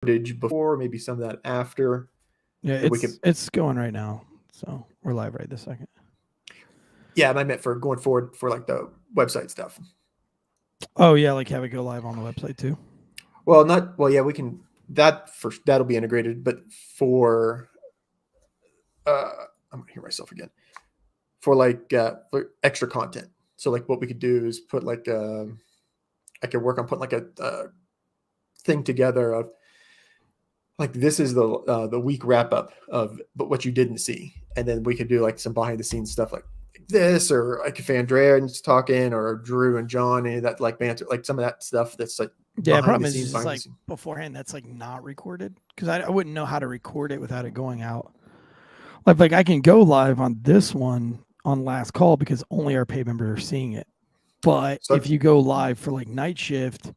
footage before, maybe some of that after. Yeah, it's going right now. So we're live right this second. Yeah, I meant for going forward for like the website stuff. Oh yeah, like have it go live on the website too. Well, not well. Yeah, we can. That'll be integrated, but for I'm gonna hear myself again. For extra content. So like what we could do is put like I could work on putting like a thing together of like this is the week wrap up of but what you didn't see, and then we could do like some behind the scenes stuff like this, or like if Andrea's talking, or Drew and John, and that like banter, like some of that stuff that's like Yeah, the behind problem the is scenes, it's just behind the like scenes. beforehand that's like not recorded because I wouldn't know how to record it without it going out. Like I can go live on this one on last call because only our paid members are seeing it. But So if you go live for like night shift,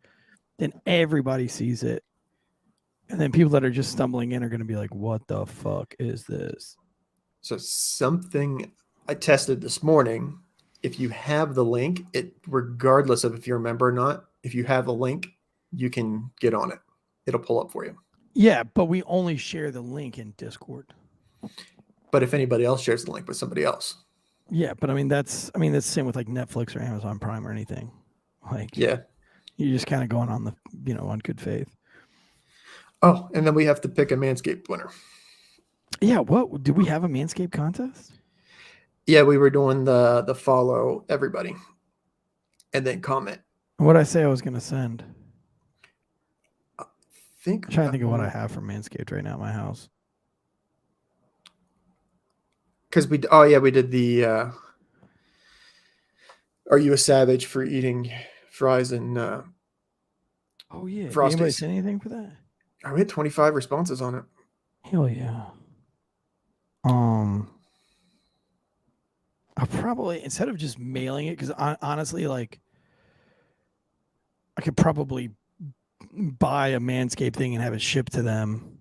then everybody sees it. And then people that are just stumbling in are going to be like, what the fuck is this? So something I tested this morning. If you have the link, it regardless of if you're a member or not, if you have the link, you can get on it. It'll pull up for you. Yeah, but we only share the link in Discord. But if anybody else shares the link with somebody else, Yeah, but that's the same with like Netflix or Amazon Prime or anything. Like yeah. you're just kind of going on the on good faith. Oh, and then we have to pick a Manscaped winner. Yeah, what do we have a Manscaped contest? Yeah, we were doing the follow everybody and then comment. What I say I was going to send. I think I'm trying to think of what I have for Manscaped right now at my house. Because we did the are you a savage for eating fries and oh yeah, did anybody Frosties? say anything for that? We had 25 responses on it. Hell yeah. I'll probably, instead of just mailing it, because honestly, like, I could probably buy a Manscaped thing and have it shipped to them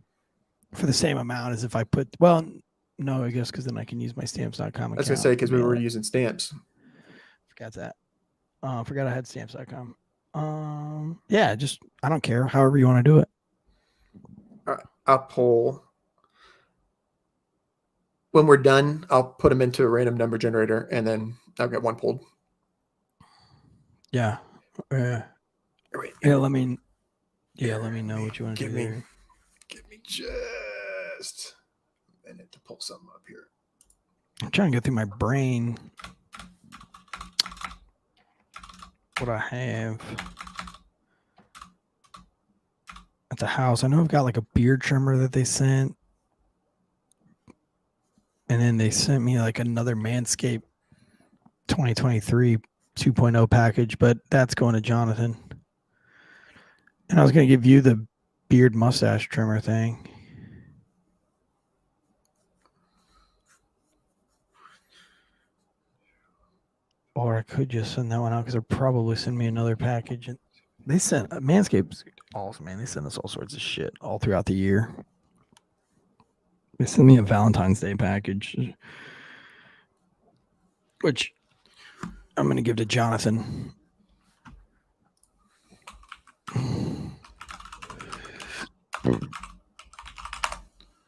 for the same amount as if I put, well, no, I guess because then I can use my stamps.com account. I was going to say, because we were using stamps. Forgot that. Forgot I had stamps.com. Yeah, just, I don't care. However you want to do it. I'll pull. When we're done, I'll put them into a random number generator, and then I'll get one pulled. Yeah. Wait, yeah, let me know what you want to do there. Give me just a minute to pull something up here. I'm trying to go through my brain. What I have at the house. I know I've got like a beard trimmer that they sent. And then they sent me like another Manscaped 2023 2.0 package, but that's going to Jonathan. And I was going to give you the beard mustache trimmer thing. Or I could just send that one out because they'll probably send me another package. And they sent Manscaped's awesome, man. They send us all sorts of shit all throughout the year. They sent me a Valentine's Day package, which I'm going to give to Jonathan.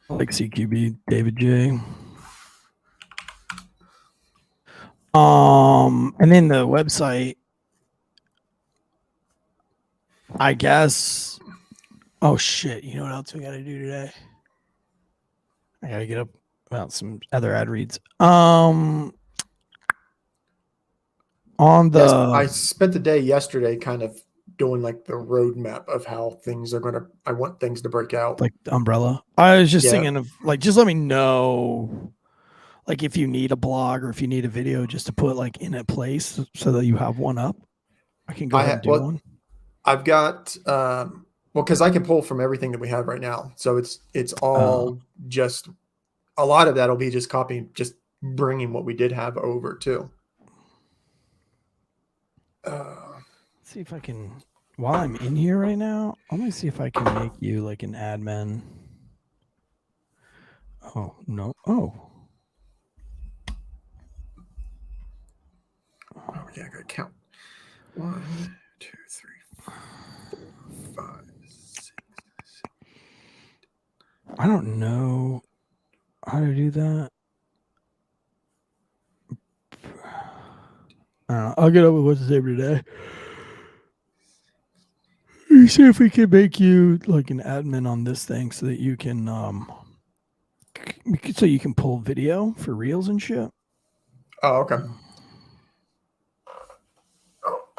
Like CQB, David J. And then the website, I guess. Oh shit! You know what else we got to do today? I got to get up about some other ad reads. On the, yes, I spent the day yesterday kind of doing like the roadmap of how things are gonna. I want things to break out, like the umbrella. I was just thinking of like, just let me know. Like if you need a blog or if you need a video just to put like in a place so that you have one up, I can go ahead and do one. I've got because I can pull from everything that we have right now, so it's all just a lot of that'll be just copying, just bringing what we did have over too. Let's see if I can. While I'm in here right now, let me see if I can make you like an admin. Oh no! Oh yeah, I gotta count. 1, 2, 3, 4, 5, 6, 7. I don't know how to do that. I don't know. I'll get up with what's the name today. See if we can make you like an admin on this thing so that you can so you can pull video for reels and shit. Oh, okay.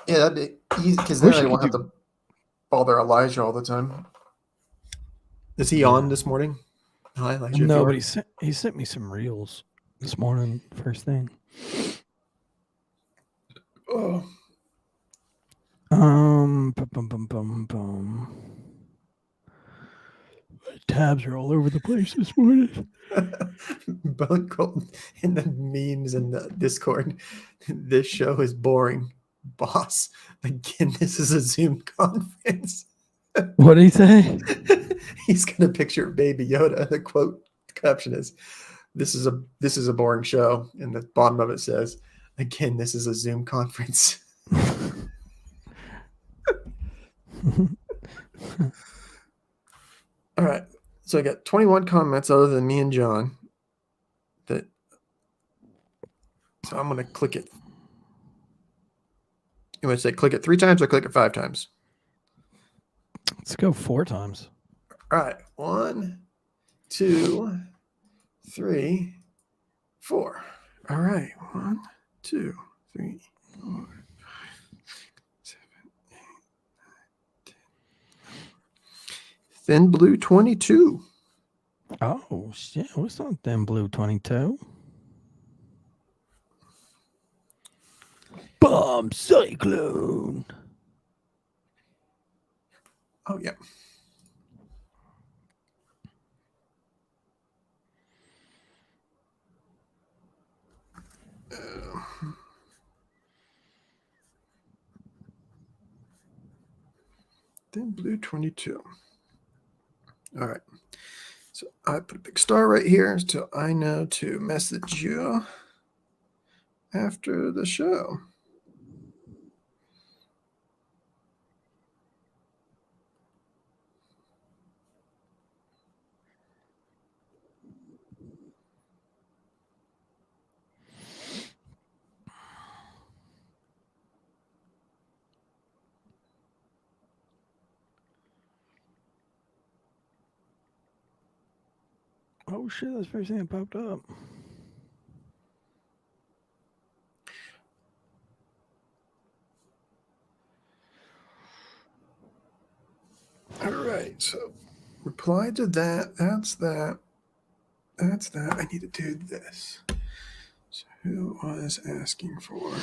Yeah, that'd be easy because then they won't have to bother Elijah all the time. Is he on this morning? Hi, Elijah. No, but he sent me some reels this morning. First thing. Oh. Tabs are all over the place this morning. Bone Colton in the memes in the Discord. This show is boring, boss. Again, this is a Zoom conference. What did he say? He's got a picture of Baby Yoda. The quote caption is, "This is a boring show," and the bottom of it says, "Again, this is a Zoom conference." All right, so I got 21 comments other than me and John. So I'm going to click it. You want to say click it 3 times or click it 5 times? Let's go 4 times. All right, 1, 2, 3, 4. All right, 1, 2, 3, 4, 5, 6, 7, 8, 9, 10. Thin Blue 22. Oh shit! What's on Thin Blue 22? Bomb Cyclone. Oh yeah. Thin Blue 22. All right. So I put a big star right here so I know to message you after the show. Oh shit, that's the first thing that popped up. All right, so reply to that. That's that. That's that. I need to do this. So who was asking for?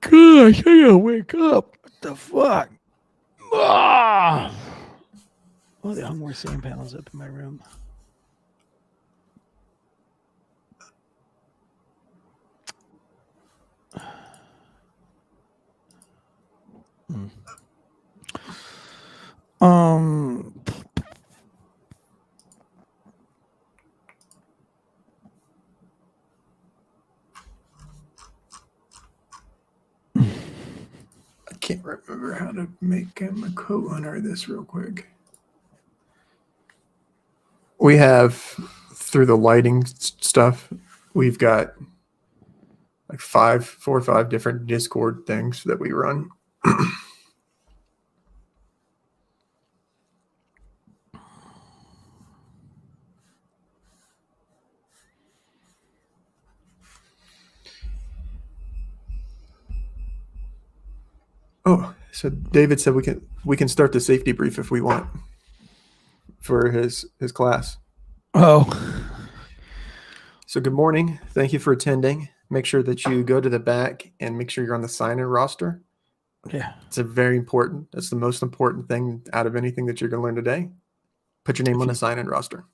Gosh, I gotta wake up. What the fuck? Ah! Oh, they hung more sand panels up in my room. I can't remember how to make him a co-owner of this real quick. We have, through the lighting stuff, we've got like 4 or 5 different Discord things that we run. Oh, so David said we can start the safety brief if we want for his class. Oh. So good morning. Thank you for attending. Make sure that you go to the back and make sure you're on the sign-in roster. Yeah. It's a very important. That's the most important thing out of anything that you're going to learn today. Put your name on the sign-in roster.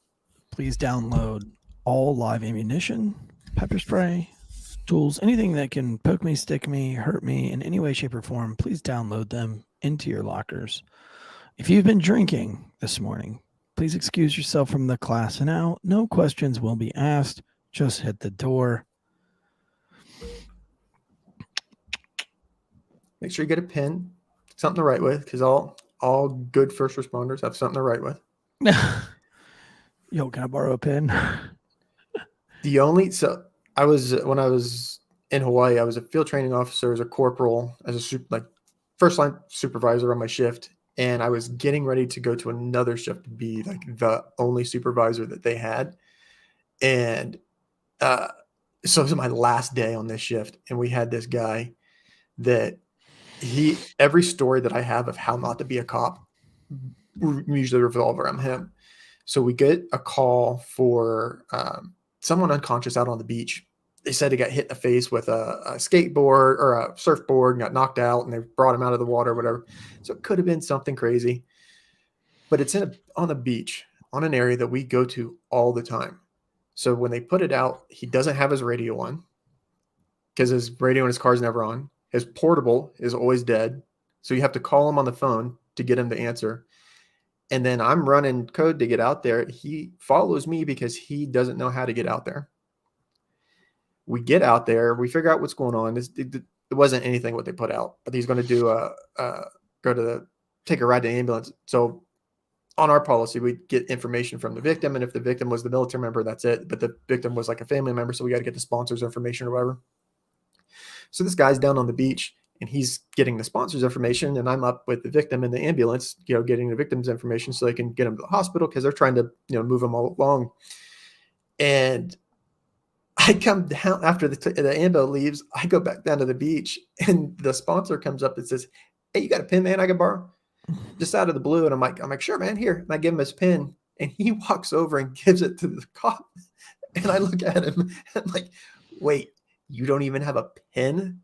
Please download all live ammunition, pepper spray, tools, anything that can poke me, stick me, hurt me in any way, shape, or form. Please download them into your lockers. If you've been drinking this morning, Please excuse yourself from the class now. No questions will be asked. Just hit the door. Make sure you get a pen, something to write with, because all good first responders have something to write with. Yo, can I borrow a pen? So when I was in Hawaii, I was a field training officer as a corporal, as a first line supervisor on my shift, and I was getting ready to go to another shift to be like the only supervisor that they had, and so it was my last day on this shift, and we had this guy that every story that I have of how not to be a cop usually revolve around him. So we get a call for someone unconscious out on the beach. They said he got hit in the face with a skateboard or a surfboard and got knocked out, and they brought him out of the water or whatever. So it could have been something crazy, but it's on a beach, on an area that we go to all the time. So when they put it out, he doesn't have his radio on because his radio in his car is never on. His portable is always dead. So you have to call him on the phone to get him to answer. And then I'm running code to get out there. He follows me because he doesn't know how to get out there. We get out there. We figure out what's going on. It wasn't anything what they put out, but he's going to do take a ride to the ambulance. So on our policy, we get information from the victim. And if the victim was the military member, that's it. But the victim was like a family member. So we got to get the sponsor's information or whatever. So this guy's down on the beach and he's getting the sponsor's information, and I'm up with the victim in the ambulance, getting the victim's information so they can get him to the hospital because they're trying to, move him all along. And I come down after the ambo leaves. I go back down to the beach, and the sponsor comes up and says, "Hey, you got a pen, man? I can borrow?" Just out of the blue, and I'm like, "Sure, man. Here." And I give him his pen, and he walks over and gives it to the cop. And I look at him, and I'm like, "Wait, you don't even have a pen?"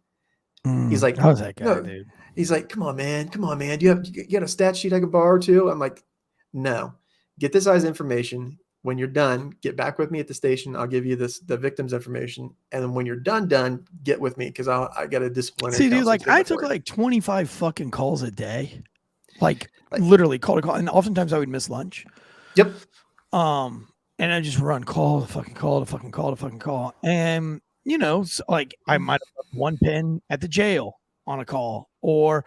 He's like, "How's that guy, no. Dude?" He's like, come on, man. Do you got a stat sheet I can borrow too? I'm like, no. Get this guy's information. When you're done, get back with me at the station. I'll give you the victim's information, and then when you're done, get with me because I got a disciplinary. See, dude, like I took like 25 fucking calls a day, like literally call to call, and oftentimes I would miss lunch. Yep. And I just run call to fucking call to fucking call to fucking call, and so like I might have left one pen at the jail on a call, or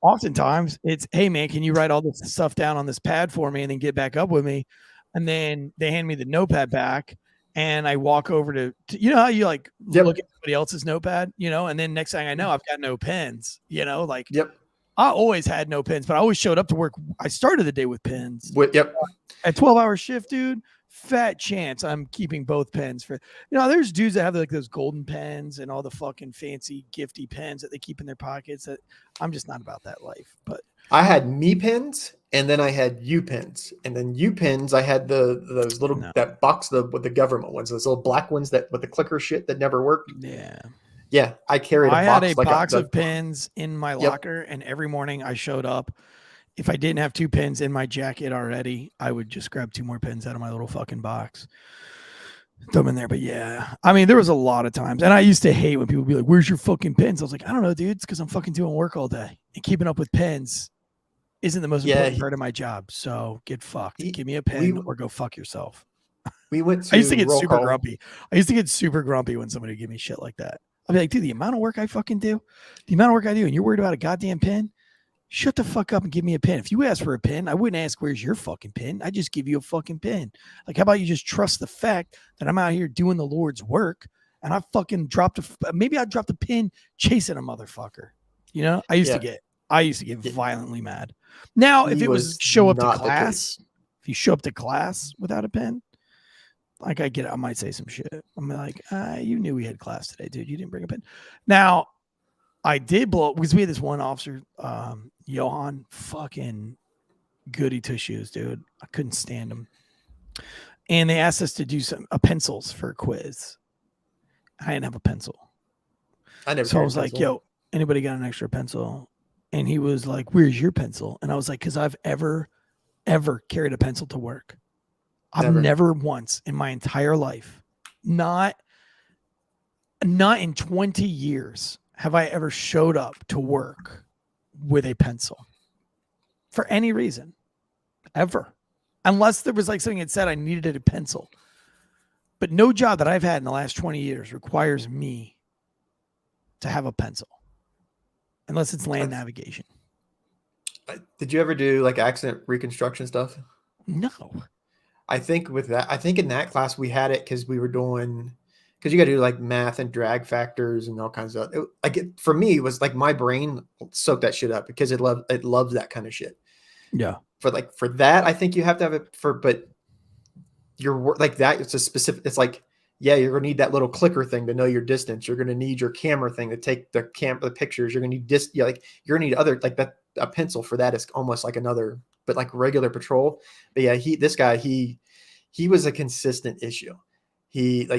oftentimes it's, hey man, can you write all this stuff down on this pad for me and then get back up with me? And then they hand me the notepad back, and I walk over to how you like look at somebody else's notepad, and then next thing I know, I've got no pens, like I always had no pens, but I always showed up to work. I started the day with pens. At 12-hour shift, dude. Fat chance I'm keeping both pens for, there's dudes that have like those golden pens and all the fucking fancy gifty pens that they keep in their pockets. That I'm just not about that life. But I had me pens, and then I had U pens, and then U pens I had those little that box with the government ones, those little black ones that with the clicker shit that never worked. Yeah, I carried. I had a box of pens in my locker, and every morning I showed up. If I didn't have 2 pens in my jacket already, I would just grab 2 more pens out of my little fucking box, throw them in there. But yeah, I mean, there was a lot of times, and I used to hate when people would be like, "Where's your fucking pens?" I was like, "I don't know, dude. It's because I'm fucking doing work all day, and keeping up with pens isn't the most important part of my job. So get fucked. Give me a pen or go fuck yourself." We went to I used to get super grumpy. I used to get super grumpy when somebody would give me shit like that. I'd be like, dude, the amount of work I fucking do, the amount of work I do, and you're worried about a goddamn pen? Shut the fuck up and give me a pen. If you ask for a pen, I wouldn't ask, where's your fucking pen? I just give you a fucking pen. Like, how about you just trust the fact that I'm out here doing the Lord's work, and I fucking maybe I dropped a pin chasing a motherfucker. I used to get violently mad. Now, if it was show up to class, if you show up to class without a pen, like I might say some shit. I'm like, you knew we had class today, dude. You didn't bring a pen. Now, I did blow up because we had this one officer, Johan, fucking goody two shoes, dude. I couldn't stand him. And they asked us to do some pencils for a quiz. I didn't have a pencil. So I was like, yo, anybody got an extra pencil? And he was like, where's your pencil? And I was like, because I've ever carried a pencil to work. I've never once in my entire life, not in 20 years, have I ever showed up to work with a pencil for any reason, ever. unless there was like something that said I needed a pencil. But no job that I've had in the last 20 years requires me to have a pencil, unless it's land navigation. Did you ever do like accident reconstruction stuff? No. I think in that class we had it because we were doing, because you got to do like math and drag factors and all kinds of for me, it was like my brain soaked that shit up because it loves that kind of shit. Yeah. For that, I think you have to have it but you're like that. It's a specific, it's like, yeah, you're going to need that little clicker thing to know your distance. You're going to need your camera thing to take the pictures. You're going to need you're going to need other, like that, a pencil for that is almost like another, but like regular patrol. But yeah, this guy, he was a consistent issue. He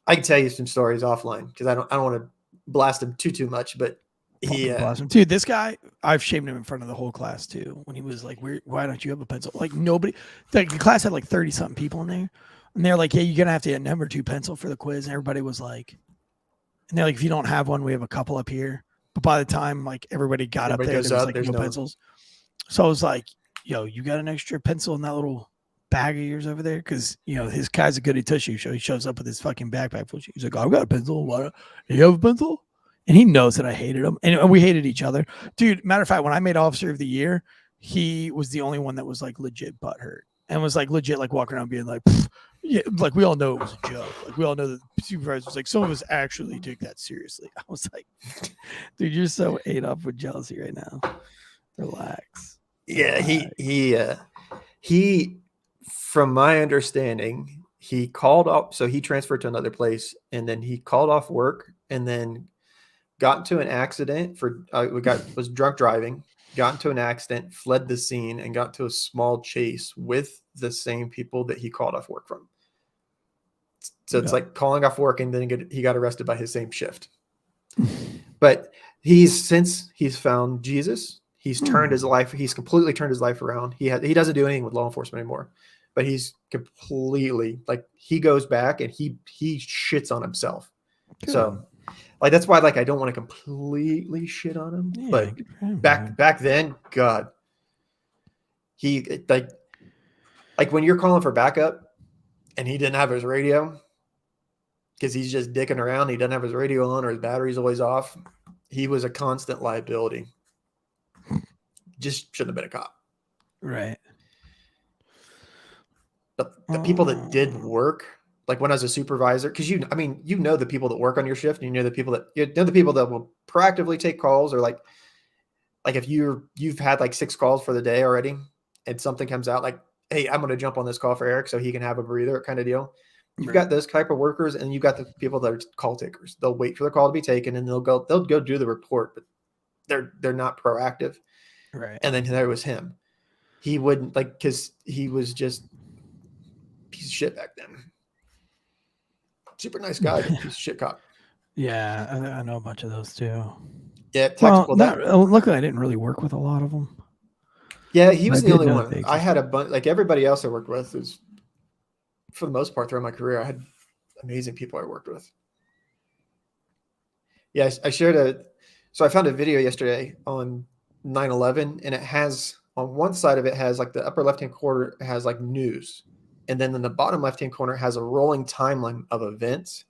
I can tell you some stories offline because I don't want to blast him too much, but dude, this guy, I've shamed him in front of the whole class too. When he was like, why don't you have a pencil? Like nobody, like the class had like 30 something people in there. And they're like, yeah, you're going to have to get number 2 pencil for the quiz. And everybody was like, and they're like, if you don't have one, we have a couple up here. But by the time like everybody got up there was like no pencils. So I was like, yo, you got an extra pencil in that little bag of yours over there? Because, his guy's a goody two shoes. So he shows up with his fucking backpack full of shoes. He's like, I've got a pencil. What? You have a pencil? And he knows that I hated him. And we hated each other. Dude, matter of fact, when I made Officer of the Year, he was the only one that was like legit butthurt. And was like legit like walking around being like, yeah, like we all know it was a joke. Like we all know that the supervisor was like, some of us actually take that seriously. I was like, dude, you're so ate up with jealousy right now. Relax. Yeah, he from my understanding, he called up, so he transferred to another place, and then he called off work, and then got into an accident was drunk driving. Got into an accident, fled the scene, and got to a small chase with the same people that he called off work from. So it's like calling off work, and then he got arrested by his same shift. But since he's found Jesus, he's turned his life. He's completely turned his life around. He doesn't do anything with law enforcement anymore. But he's completely he goes back and he shits on himself. Good. So. Like that's why I don't want to completely shit on him, but back then, God, he like when you're calling for backup and he didn't have his radio because he's just dicking around, he doesn't have his radio on or his battery's always off. He was a constant liability. Just shouldn't have been a cop, right? But the people that did work. Like when I was a supervisor, because you know the people that work on your shift, and you know the people that will proactively take calls, or like if you've had like 6 calls for the day already, and something comes out like, hey, I'm going to jump on this call for Eric so he can have a breather kind of deal. You've got those type of workers, and you've got the people that are call takers. They'll wait for the call to be taken, and they'll go do the report, but they're not proactive. Right. And then there was him. He wouldn't because he was just a piece of shit back then. Super nice guy, but piece of shit cop. Yeah, I know a bunch of those too. Yeah, luckily I didn't really work with a lot of them. Yeah, he was the only one. I had a bunch, like everybody else I worked with is, for the most part, throughout my career, I had amazing people I worked with. Yeah, I shared so I found a video yesterday on 9/11, and it has, on one side of it has like the upper left-hand corner has like news. And then in the bottom left-hand corner has a rolling timeline of events.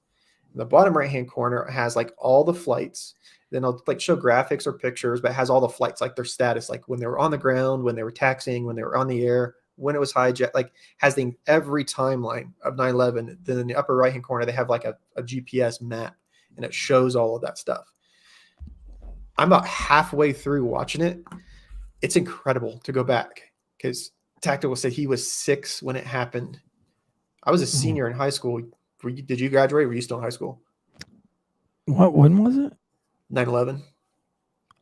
The bottom right-hand corner has like all the flights. Then I'll like show graphics or pictures, but it has all the flights, like their status, like when they were on the ground, when they were taxiing, when they were on the air, when it was hijacked, like has every timeline of 9/11. Then in the upper right-hand corner, they have like a GPS map, and it shows all of that stuff. I'm about halfway through watching it. It's incredible to go back because Tactical said he was 6 when it happened. I was a senior in high school. Did you graduate? Were you still in high school? When was it? 9/11.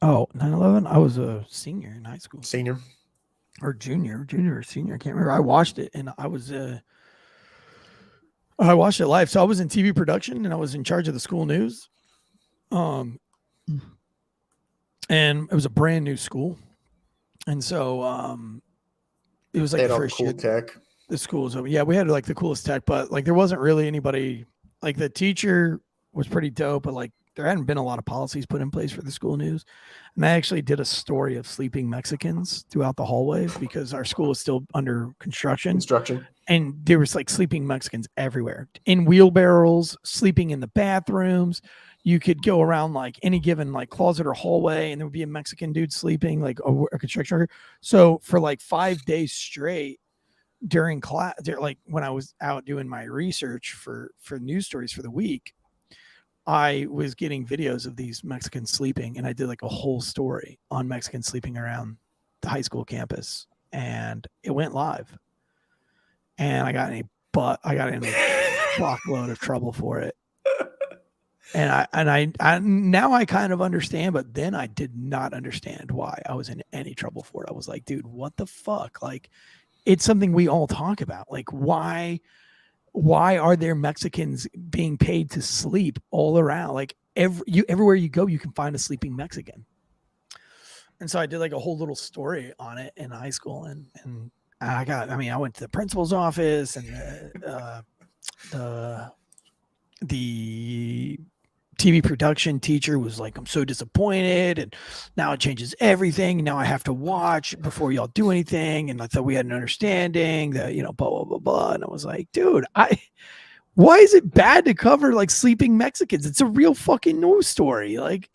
Oh, 9/11? I was a senior in high school. Senior. Or junior or senior. I can't remember. I watched it, and I watched it live. So I was in TV production, and I was in charge of the school news. And it was a brand new school. And so it was like the first cool tech. The school was open. Yeah, we had like the coolest tech, but like there wasn't really anybody. Like the teacher was pretty dope, but like there hadn't been a lot of policies put in place for the school news. And I actually did a story of sleeping Mexicans throughout the hallways because our school was still under construction. And there was like sleeping Mexicans everywhere in wheelbarrows, sleeping in the bathrooms. You could go around like any given like closet or hallway and there would be a Mexican dude sleeping, like a construction worker. So for like 5 days straight during class, like when I was out doing my research for news stories for the week, I was getting videos of these Mexicans sleeping, and I did like a whole story on Mexicans sleeping around the high school campus, and it went live. And I got in a fuckload of trouble for it. And I now I kind of understand, but then I did not understand why I was in any trouble for it. I was like, dude, what the fuck? Like, it's something we all talk about. Like, why are there Mexicans being paid to sleep all around? Like everywhere you go, you can find a sleeping Mexican. And so I did like a whole little story on it in high school, and I went to the principal's office, and the TV production teacher was like, I'm so disappointed, and now it changes everything. Now I have to watch before y'all do anything. And I thought we had an understanding that, blah, blah, blah, blah. And I was like, dude, why is it bad to cover like sleeping Mexicans? It's a real fucking news story. Like,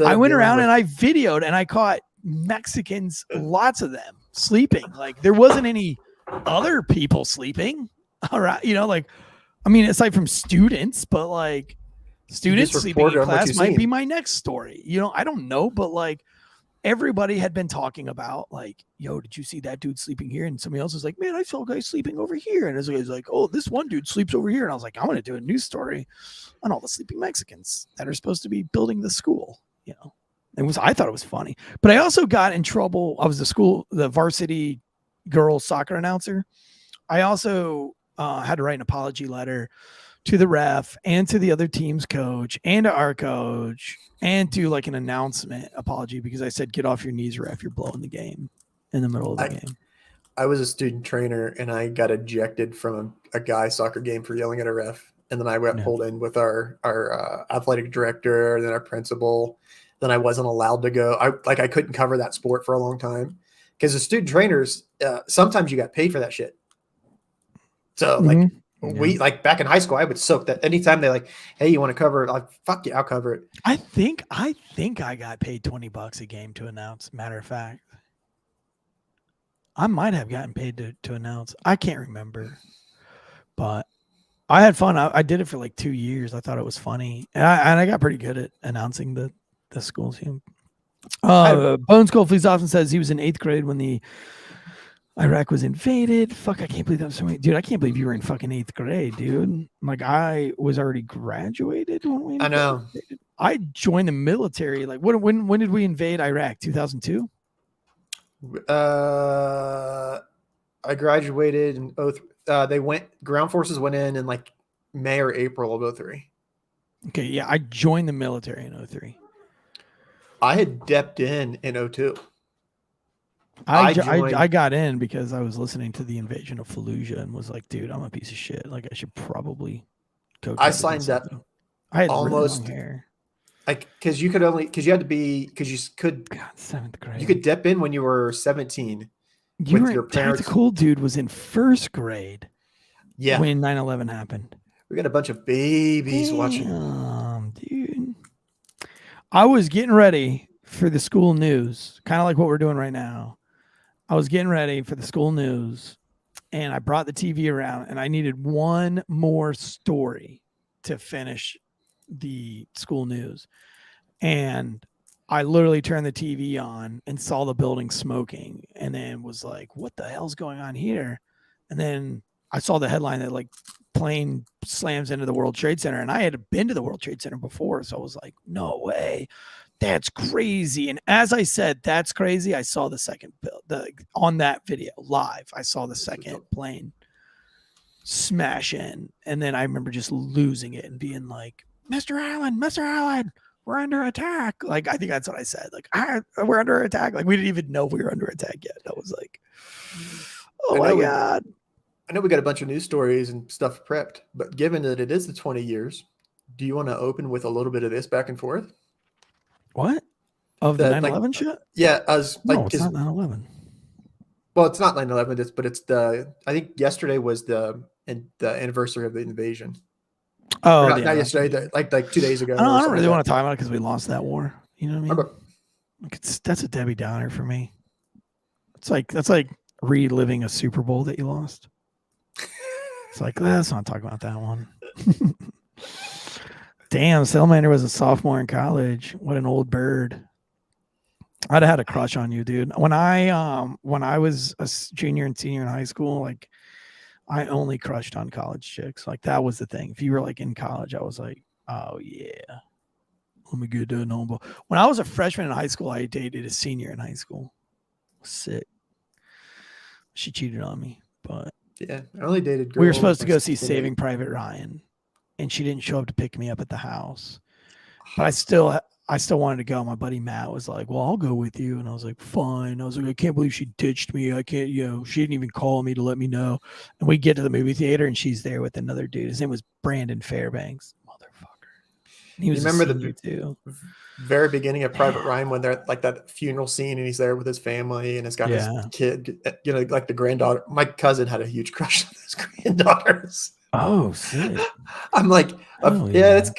I went around and I videoed and I caught Mexicans, lots of them sleeping. Like, there wasn't any other people sleeping. All right. Aside from students, but like, students sleeping in class might be my next story. I don't know, but like everybody had been talking about like, yo, did you see that dude sleeping here? And somebody else was like, man, I saw a guy sleeping over here. And this guy's like, oh, this one dude sleeps over here. And I was like, I want to do a news story on all the sleeping Mexicans that are supposed to be building the school. I thought it was funny, but I also got in trouble. I was the varsity girls soccer announcer. I also had to write an apology letter to the ref and to the other team's coach and to our coach and to like an announcement apology because I said, get off your knees, ref. You're blowing the game in the middle of the game. I was a student trainer and I got ejected from a guy soccer game for yelling at a ref. And then I got pulled in with our athletic director, and then our principal. Then I wasn't allowed to go. I couldn't cover that sport for a long time because the student trainers, sometimes you got paid for that shit. So we like back in high school, I would soak that anytime they like, hey, you want to cover it? Like, fuck yeah, I'll cover it. I think I got paid $20 a game to announce. Matter of fact, I might have gotten paid to announce. I can't remember, but I had fun. I did it for like 2 years. I thought it was funny, and I got pretty good at announcing the school team. Bones Goldfleece often says he was in 8th grade when the Iraq was invaded. Fuck, I can't believe that was so many. Dude, I can't believe you were in fucking 8th grade, dude. Like, I was already graduated when we invaded. I know. I joined the military. Like, when did we invade Iraq? 2002? I graduated in ground forces went in like May or April of 2003. Okay, yeah, I joined the military in 2003. I had depped in 2002. I got in because I was listening to the invasion of Fallujah and was like, dude, I'm a piece of shit. Like, I should probably go. I signed up. I had almost really long hair. Like, because you could 7th grade. You could dip in when you were 17. Your parents. The cool dude was in 1st grade. Yeah. When 9/11 happened. We got a bunch of babies watching. Dude. I was getting ready for the school news, kind of like what we're doing right now. I was getting ready for the school news, and I brought the TV around, and I needed one more story to finish the school news. And I literally turned the TV on and saw the building smoking, and then was like, what the hell's going on here? And then I saw the headline that like plane slams into the World Trade Center, and I had been to the World Trade Center before. So I was like, no way. That's crazy. And as I said, that's crazy. I saw the second on that video live. I saw the second plane smash in. And then I remember just losing it and being like, Mr. Allen, we're under attack. Like, I think that's what I said. Like, we're under attack. Like, we didn't even know we were under attack yet. I was like, oh my God. I know we got a bunch of news stories and stuff prepped, but given that it is the 20 years Do you want to open with a little bit of this back and forth? What? Of the That, 9/11 shit? Yeah, as like, No, it's not 9/11. well, it's not 9/11, but it's I think yesterday was the anniversary of the invasion. Oh, Not yesterday, like 2 days ago. I don't really want to talk about it because we lost that war. You know what I mean? Okay. Like that's a Debbie Downer for me. That's like reliving a Super Bowl that you lost. It's like, let's not talk about that one. Damn, Salamander was a sophomore in college. What an old bird. I'd have had a crush on you, dude. When I was a junior and senior in high school, like I only crushed on college chicks. Like that was the thing. If you were like in college, I was like, oh yeah, let me get to know. When I was a freshman in high school, I dated a senior in high school. Sick. She cheated on me, but yeah, I only dated girls. We were supposed to go see Saving Private Ryan, and she didn't show up to pick me up at the house. But I still wanted to go. My buddy Matt was like, well, I'll go with you. And I was like, fine. I was like, I can't believe she ditched me. I can't, she didn't even call me to let me know. And we get to the movie theater and she's there with another dude. His name was Brandon Fairbanks. Motherfucker. And he was remember the very beginning of Private Ryan when they're like that funeral scene and he's there with his family and he's got his kid, like the granddaughter. My cousin had a huge crush on his granddaughters. Oh, sick. I'm like, yeah, it's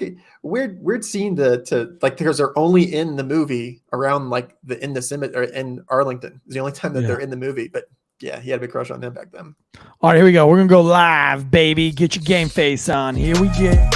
weird seeing because they're only in the movie around like in the cemetery in Arlington. It's the only time that they're in the movie. But yeah, he had a big crush on them back then. All right, here we go. We're gonna go live, baby. Get your game face on. Here we go.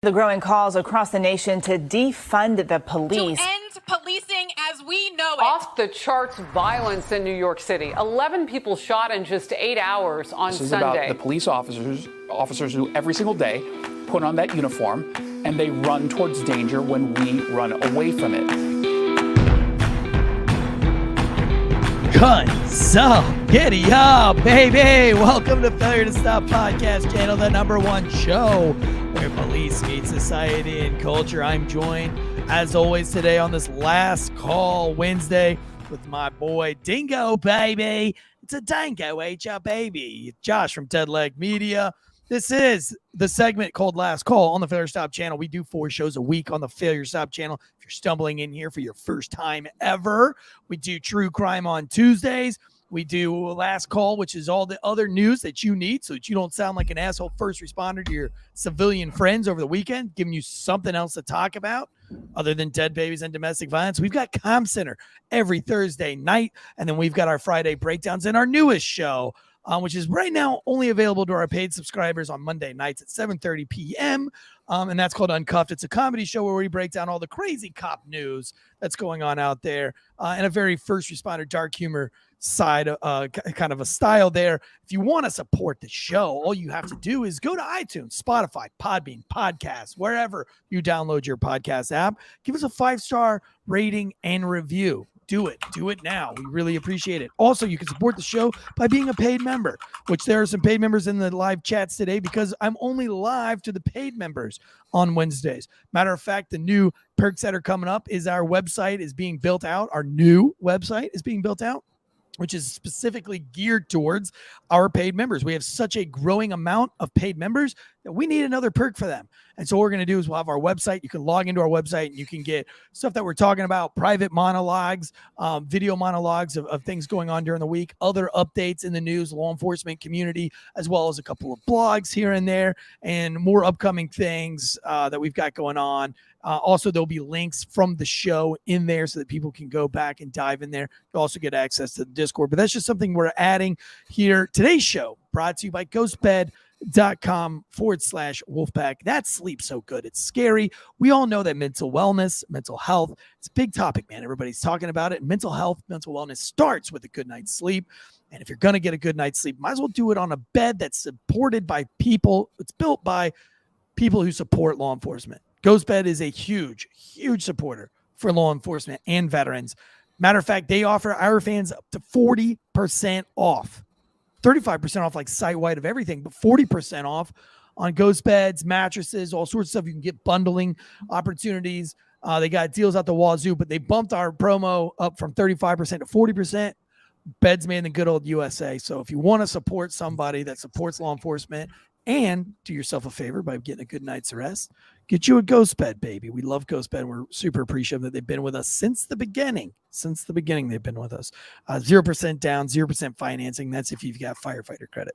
The growing calls across the nation to defund the police. To end policing as we know it. Off the charts violence in New York City. 11 people shot in just 8 hours on Sunday. This is about the police officers who every single day put on that uniform and they run towards danger when we run away from it. Guns up, giddy up, baby. Welcome to Failure to Stop Podcast Channel, the #1 show where police meet society and culture. I'm joined, as always, today on this Last Call Wednesday with my boy Dingo, baby. It's a Dingo, ain't ya, baby? Josh from Dead Leg Media. This is the segment called Last Call on the Failure Stop channel. We do 4 shows a week on the Failure Stop channel. If you're stumbling in here for your first time ever, we do true crime on Tuesdays. We do Last Call, which is all the other news that you need so that you don't sound like an asshole first responder to your civilian friends over the weekend, giving you something else to talk about other than dead babies and domestic violence. We've got Com Center every Thursday night, and then we've got our Friday breakdowns in our newest show, which is right now only available to our paid subscribers on Monday nights at 7:30 p.m., and that's called Uncuffed. It's a comedy show where we break down all the crazy cop news that's going on out there, and a very first responder dark humor side, kind of a style there. If you want to support the show, all you have to do is go to iTunes, Spotify, Podbean, Podcasts, wherever you download your podcast app. Give us a 5-star rating and review. do it. Do it now. We really appreciate it. Also, you can support the show by being a paid member, which there are some paid members in the live chats today because I'm only live to the paid members on Wednesdays. Matter of fact, the new perks that are coming up is our website is being built out. Our new website is being built out, which is specifically geared towards our paid members. We have such a growing amount of paid members that we need another perk for them. And so what we're going to do is we'll have our website. You can log into our website and you can get stuff that we're talking about, private monologues, video monologues of things going on during the week, other updates in the news, law enforcement community, as well as a couple of blogs here and there, and more upcoming things that we've got going on. Also, there'll be links from the show in there so that people can go back and dive in there. You'll also get access to the Discord. But that's just something we're adding here. Today's show brought to you by ghostbed.com/Wolfpack. That sleep so good. It's scary. We all know that mental wellness, mental health, it's a big topic, man. Everybody's talking about it. Mental health, mental wellness starts with a good night's sleep. And if you're going to get a good night's sleep, might as well do it on a bed that's supported by people. It's built by people who support law enforcement. GhostBed is a huge, huge supporter for law enforcement and veterans. Matter of fact, they offer our fans up to 40% off. 35% off like site-wide of everything, but 40% off on ghost beds, mattresses, all sorts of stuff. You can get bundling opportunities. They got deals out the wazoo, but they bumped our promo up from 35% to 40%. Beds made in the good old USA. So if you want to support somebody that supports law enforcement and do yourself a favor by getting a good night's rest, get you a ghost bed, baby. We love ghost bed. We're super appreciative that they've been with us since the beginning. Since the beginning, they've been with us. 0% down, 0% financing. That's if you've got firefighter credit.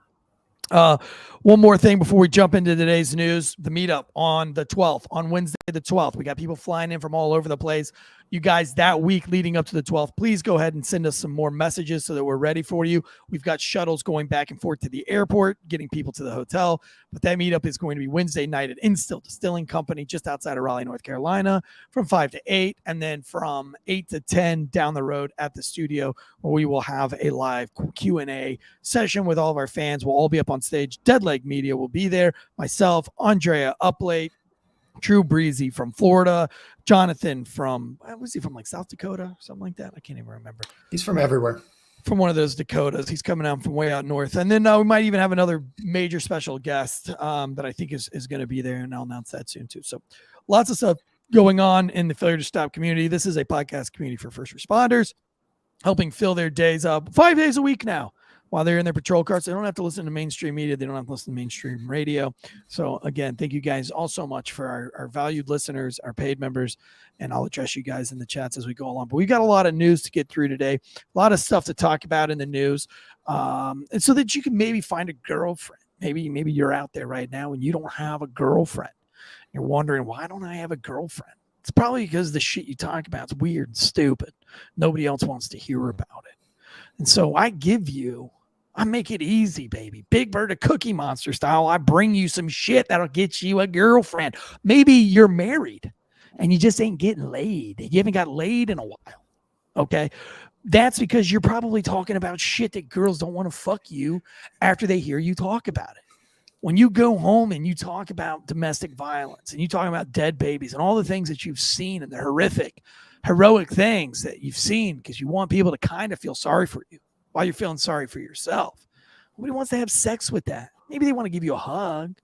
One more thing before we jump into today's news, the meetup on the 12th, on Wednesday the 12th. We got people flying in from all over the place. You guys, that week leading up to the 12th, please go ahead and send us some more messages so that we're ready for you. We've got shuttles going back and forth to the airport, getting people to the hotel. But that meetup is going to be Wednesday night at Instill Distilling Company, just outside of Raleigh, North Carolina, from 5 to 8, and then from 8 to 10 down the road at the studio, where we will have a live Q&A session with all of our fans. We'll all be up on stage. Deadleg Media will be there. Myself, Andrea Uplate, Drew Breezy from Florida, Jonathan from, was he from like South Dakota, something like that? I can't even remember. He's from everywhere. From one of those Dakotas. He's coming out from way out north. And then we might even have another major special guest that I think is going to be there, and I'll announce that soon too. So lots of stuff going on in the Failure to Stop community. This is a podcast community for first responders, helping fill their days up 5 days a week now. While they're in their patrol cars, they don't have to listen to mainstream media. They don't have to listen to mainstream radio. So again, thank you guys all so much for our valued listeners, our paid members, and I'll address you guys in the chats as we go along. But we've got a lot of news to get through today, a lot of stuff to talk about in the news, and so that you can maybe find a girlfriend. Maybe you're out there right now and you don't have a girlfriend. You're wondering, why don't I have a girlfriend? It's probably because the shit you talk about is weird and stupid. Nobody else wants to hear about it. And so I make it easy, baby. Big Bird of Cookie Monster style. I bring you some shit that'll get you a girlfriend. Maybe you're married and you just ain't getting laid. You haven't got laid in a while. Okay. That's because you're probably talking about shit that girls don't want to fuck you after they hear you talk about it. When you go home and you talk about domestic violence and you talk about dead babies and all the things that you've seen and the heroic things that you've seen, because you want people to kind of feel sorry for you while you're feeling sorry for yourself. Nobody wants to have sex with that. Maybe they want to give you a hug.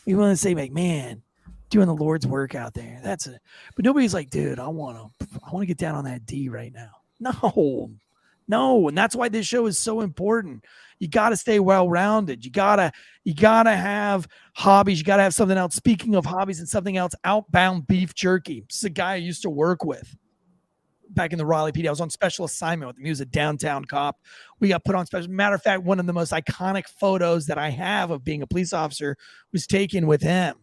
You want to say, like, man, doing the Lord's work out there. That's it. But nobody's like, dude, I want to get down on that D right now. No. And that's why this show is so important. You got to stay well-rounded. You gotta have hobbies. You got to have something else. Speaking of hobbies and something else, Outbound Beef Jerky. This is a guy I used to work with back in the Raleigh PD. I was on special assignment with him. He was a downtown cop. We got put on special. Matter of fact, one of the most iconic photos that I have of being a police officer was taken with him.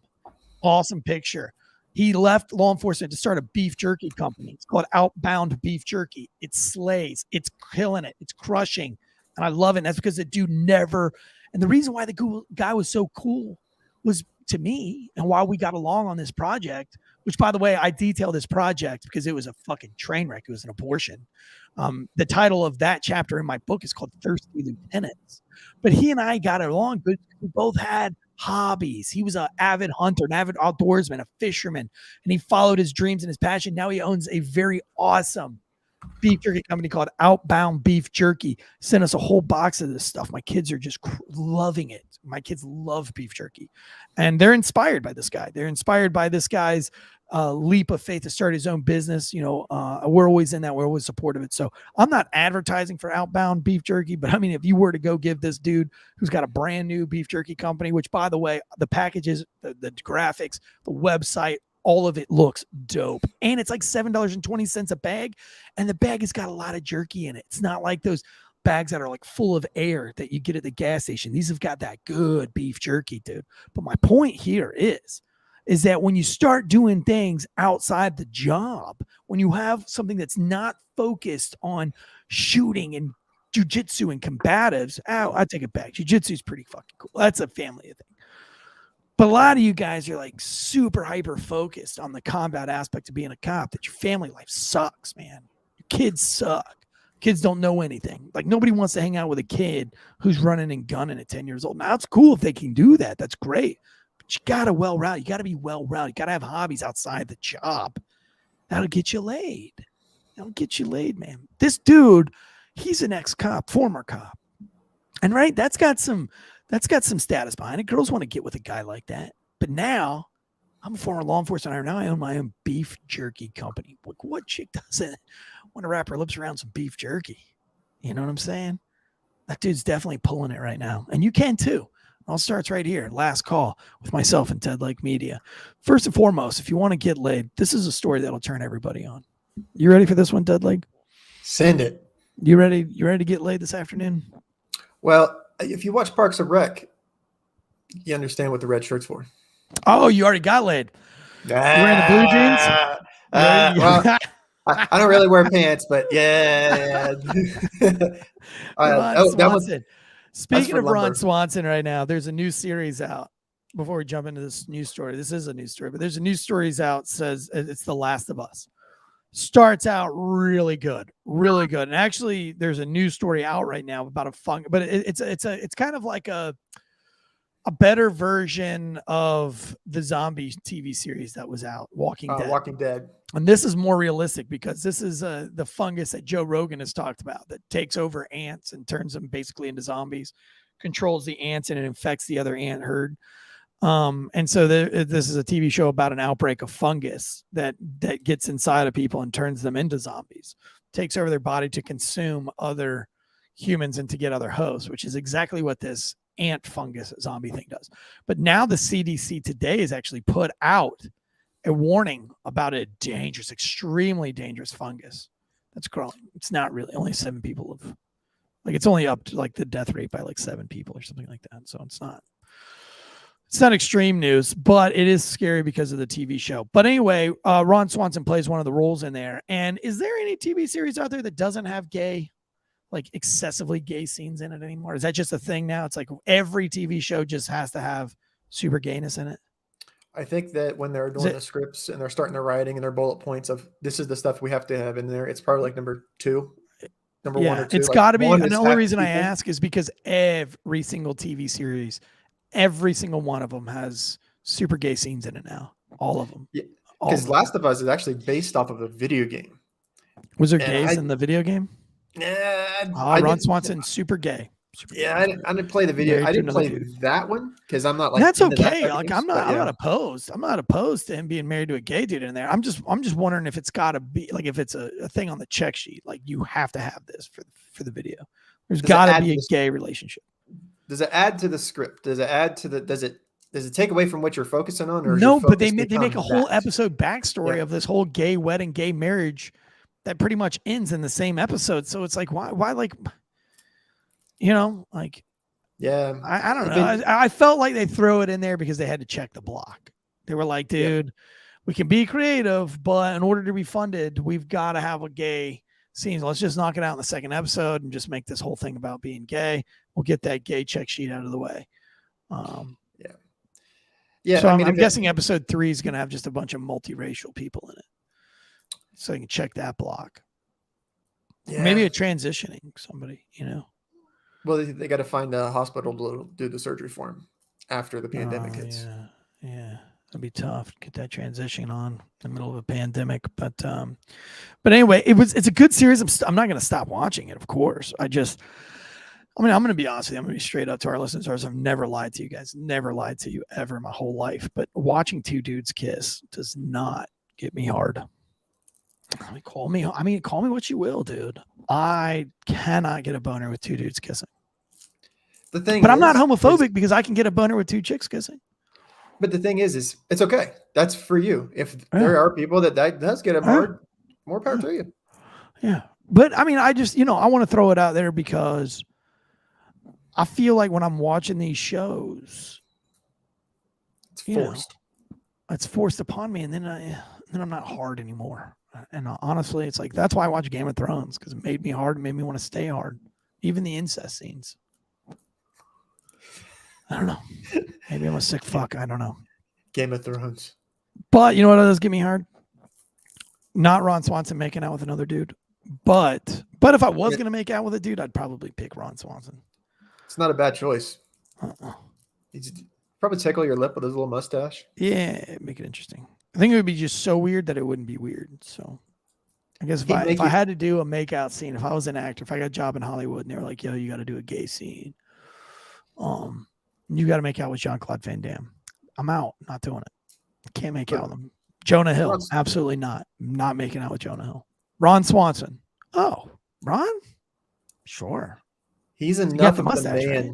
Awesome picture. He left law enforcement to start a beef jerky company. It's called Outbound Beef Jerky. It slays. It's killing it. It's crushing. And I love it. And that's because the dude never, and the reason why the guy was so cool was, to me, and why we got along on this project, which, by the way, I detailed this project because it was a fucking train wreck. It was an abortion. The title of that chapter in my book is called Thirsty Lieutenants. But he and I got along good. We both had hobbies. He was an avid hunter, an avid outdoorsman, a fisherman, and he followed his dreams and his passion. Now he owns a very awesome beef jerky company called Outbound Beef Jerky sent us a whole box of this stuff. My kids are just loving it. My kids love beef jerky, and they're inspired by this guy. They're inspired by this guy's leap of faith to start his own business. We're always in that. We're always supportive of it. So I'm not advertising for Outbound Beef Jerky, but I mean, if you were to go give this dude who's got a brand new beef jerky company, which by the way, the packages, the graphics, the website, all of it looks dope. And it's like $7.20 a bag. And the bag has got a lot of jerky in it. It's not like those bags that are like full of air that you get at the gas station. These have got that good beef jerky, dude. But my point here is that when you start doing things outside the job, when you have something that's not focused on shooting and jujitsu and combatives, I take it back. Jiu-jitsu is pretty fucking cool. That's a family thing. But a lot of you guys are like super hyper focused on the combat aspect of being a cop, that your family life sucks, man. Your kids suck. Kids don't know anything. Like nobody wants to hang out with a kid who's running and gunning at 10 years old. Now it's cool if they can do that. That's great. But you got to you got to be well-rounded. You got to have hobbies outside the job. That'll get you laid. That'll get you laid, man. This dude, he's an ex-cop, former cop. And right, that's got some status behind it. Girls want to get with a guy like that. But now, I'm a former law enforcement. Now I own my own beef jerky company. What chick doesn't want to wrap her lips around some beef jerky? You know what I'm saying? That dude's definitely pulling it right now. And you can too. It all starts right here. Last call with myself and Ted Lake Media. First and foremost, if you want to get laid, this is a story that'll turn everybody on. You ready for this one, Ted Lake? Send it. You ready? You ready to get laid this afternoon? Well, if you watch Parks and Rec, you understand what the red shirt's for. Oh, you already got laid. You're wearing the blue jeans? Well, I don't really wear pants, but yeah. Ron Swanson. Speaking of lumber. Ron Swanson right now, there's a new series out. Before we jump into this news story, this is a news story, but there's a new story out, says it's The Last of Us. Starts out really good, really good. And actually, there's a news story out right now about a fungus, but it's kind of like a better version of the zombie TV series that was out, Walking Dead. Walking Dead. And this is more realistic because this is the fungus that Joe Rogan has talked about that takes over ants and turns them basically into zombies, controls the ants, and it infects the other ant herd. And so this is a TV show about an outbreak of fungus that gets inside of people and turns them into zombies, takes over their body to consume other humans and to get other hosts, which is exactly what this ant fungus zombie thing does. But now the CDC today has actually put out a warning about a dangerous, extremely dangerous fungus that's growing. It's not really, only 7 people have, like, it's only up to like the death rate by like 7 people or something like that. So it's not extreme news, but it is scary because of the TV show. But anyway, Ron Swanson plays one of the roles in there. And is there any TV series out there that doesn't have excessively gay scenes in it anymore? Is that just a thing now? It's like every TV show just has to have super gayness in it. I think that when they're doing the scripts and they're starting their writing and their bullet points of this is the stuff we have to have in there, it's probably like number 2, number 1 or 2. It's got to be. And the only reason I ask is because every single TV series, every single one of them has super gay scenes in it now. All of them. Yeah, because Last of Us is actually based off of a video game. Was there gays in the video game? Ron Swanson, super gay. I didn't play the video. I didn't play that one because I'm not like. That's okay. I'm not opposed. I'm not opposed to him being married to a gay dude in there. I'm just wondering if it's got to be like if it's a thing on the check sheet. Like you have to have this for the video. There's got to be a gay relationship. Does it add to the script? Does it add to the? Does it take away from what you're focusing on? Or no, but they make a whole episode backstory of this whole gay wedding, gay marriage that pretty much ends in the same episode. So it's like why like. Yeah, I don't know. I felt like they throw it in there because they had to check the block. They were like, dude, we can be creative, but in order to be funded, we've got to have a gay scene. Let's just knock it out in the second episode and just make this whole thing about being gay. We'll get that gay check sheet out of the way. So I'm guessing episode 3 is going to have just a bunch of multiracial people in it. So you can check that block. Yeah. Maybe a transitioning somebody, Well, they got to find a hospital to do the surgery for him after the pandemic hits. Yeah. It'd be tough to get that transition on in the middle of a pandemic. But anyway, it's a good series. I'm not going to stop watching it, of course. I'm going to be honest with you. I'm going to be straight up to our listeners. I've never lied to you guys. Never lied to you ever in my whole life. But watching two dudes kiss does not get me hard. Call me what you will, dude. I cannot get a boner with two dudes kissing. I'm not homophobic because I can get a boner with two chicks kissing. But the thing is it's okay. That's for you. If there are people that does get a boner, more power to you. Yeah. But I just, I want to throw it out there because I feel like when I'm watching these shows, it's forced. It's forced upon me, and then I'm not hard anymore. And honestly, it's like that's why I watch Game of Thrones, because it made me hard and made me want to stay hard. Even the incest scenes. I don't know. Maybe I'm a sick fuck. I don't know. Game of Thrones. But you know what does get me hard? Not Ron Swanson making out with another dude. But if I was going to make out with a dude, I'd probably pick Ron Swanson. It's not a bad choice. He'd probably tickle your lip with his little mustache. Yeah, make it interesting. I think it would be just so weird that it wouldn't be weird. So I guess if I had to do a makeout scene, if I was an actor, if I got a job in Hollywood and they were like, yo, you got to do a gay scene. You got to make out with Jean-Claude Van Damme. I'm out. Not doing it. Can't make out with him. Jonah Hill. Absolutely not. Not making out with Jonah Hill. Ron Swanson. Oh, Ron? Sure. He's enough of a man. Right?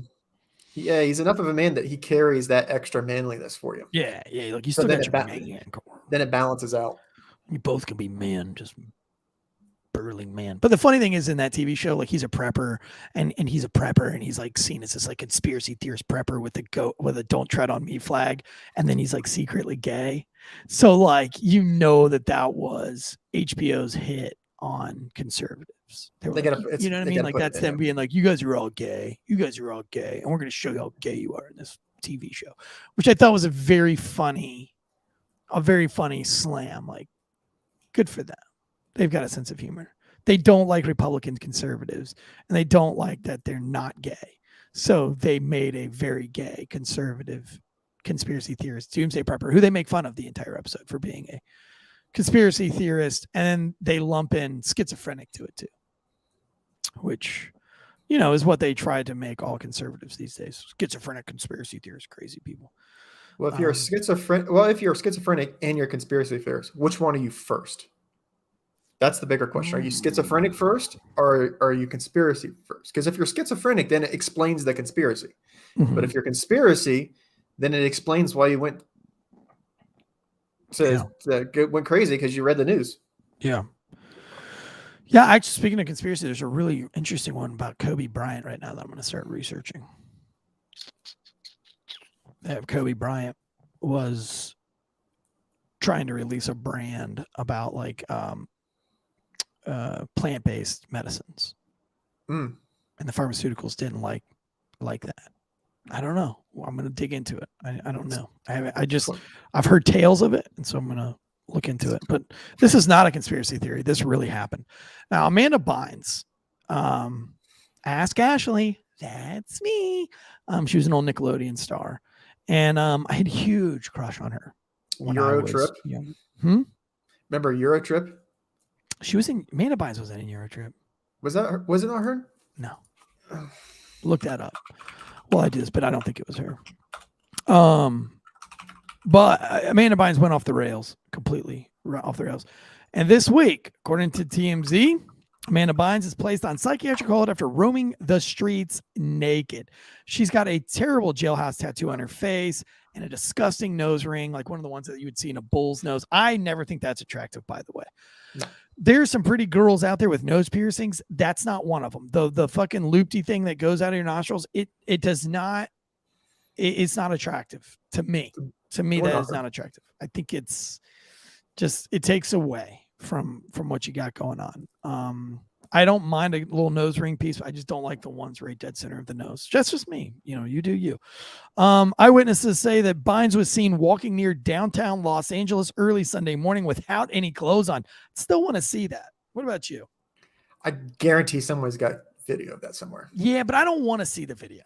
Yeah, he's enough of a man that he carries that extra manliness for you. Yeah. Look, you still got your man core. Then it balances out. You both can be men, just burly man. But the funny thing is, in that TV show, like he's a prepper, and he's a prepper, and he's like seen as this like conspiracy theorist prepper with a "Don't Tread on Me" flag, and then he's like secretly gay. So like that was HBO's hit on conservatives. You know what I mean? Like that's them being like, you guys are all gay. You guys are all gay. And we're going to show you how gay you are in this TV show, which I thought was a very funny slam. Like, good for them. They've got a sense of humor. They don't like Republican conservatives, and they don't like that they're not gay. So they made a very gay conservative conspiracy theorist, doomsday prepper, who they make fun of the entire episode for being a conspiracy theorist, and they lump in schizophrenic to it too, which is what they try to make all conservatives these days: schizophrenic conspiracy theorists, crazy people. Well, if you're schizophrenic and you're a conspiracy theorist, which one are you first? That's the bigger question. Are you schizophrenic first, or are you conspiracy first? Because if you're schizophrenic, then it explains the conspiracy. Mm-hmm. But if you're conspiracy, then it explains why you went crazy because you read the news. Yeah. Actually, speaking of conspiracy, there's a really interesting one about Kobe Bryant right now that I'm going to start researching. Kobe Bryant was trying to release a brand about like plant-based medicines, and the pharmaceuticals didn't like that. I don't know. I'm going to dig into it. I don't know. I've heard tales of it, and so I'm going to look into it. But this is not a conspiracy theory. This really happened. Now, Amanda Bynes, Ask Ashley, that's me. She was an old Nickelodeon star, and I had a huge crush on her. Eurotrip. Remember Eurotrip? She was in. Amanda Bynes was in Eurotrip. Was it not her? No. Look that up. Well, I did, but I don't think it was her. But Amanda Bynes went off the rails, completely off the rails. And this week, according to TMZ, Amanda Bynes is placed on psychiatric hold after roaming the streets naked. She's got a terrible jailhouse tattoo on her face and a disgusting nose ring, like one of the ones that you would see in a bull's nose. I never think that's attractive, by the way. No. There's some pretty girls out there with nose piercings. That's not one of them. The fucking loopty thing that goes out of your nostrils, it does not, it's not attractive to me. To me, that is not attractive. I think it's just, it takes away from what you got going on. I don't mind a little nose ring piece. I just don't like the ones right dead center of the nose. That's just me. You do you. Eyewitnesses say that Bynes was seen walking near downtown Los Angeles early Sunday morning without any clothes on. Still want to see that. What about you? I guarantee someone's got video of that somewhere. Yeah, but I don't want to see the video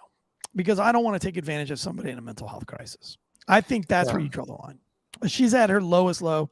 because I don't want to take advantage of somebody in a mental health crisis. I think that's where you draw the line. She's at her lowest low.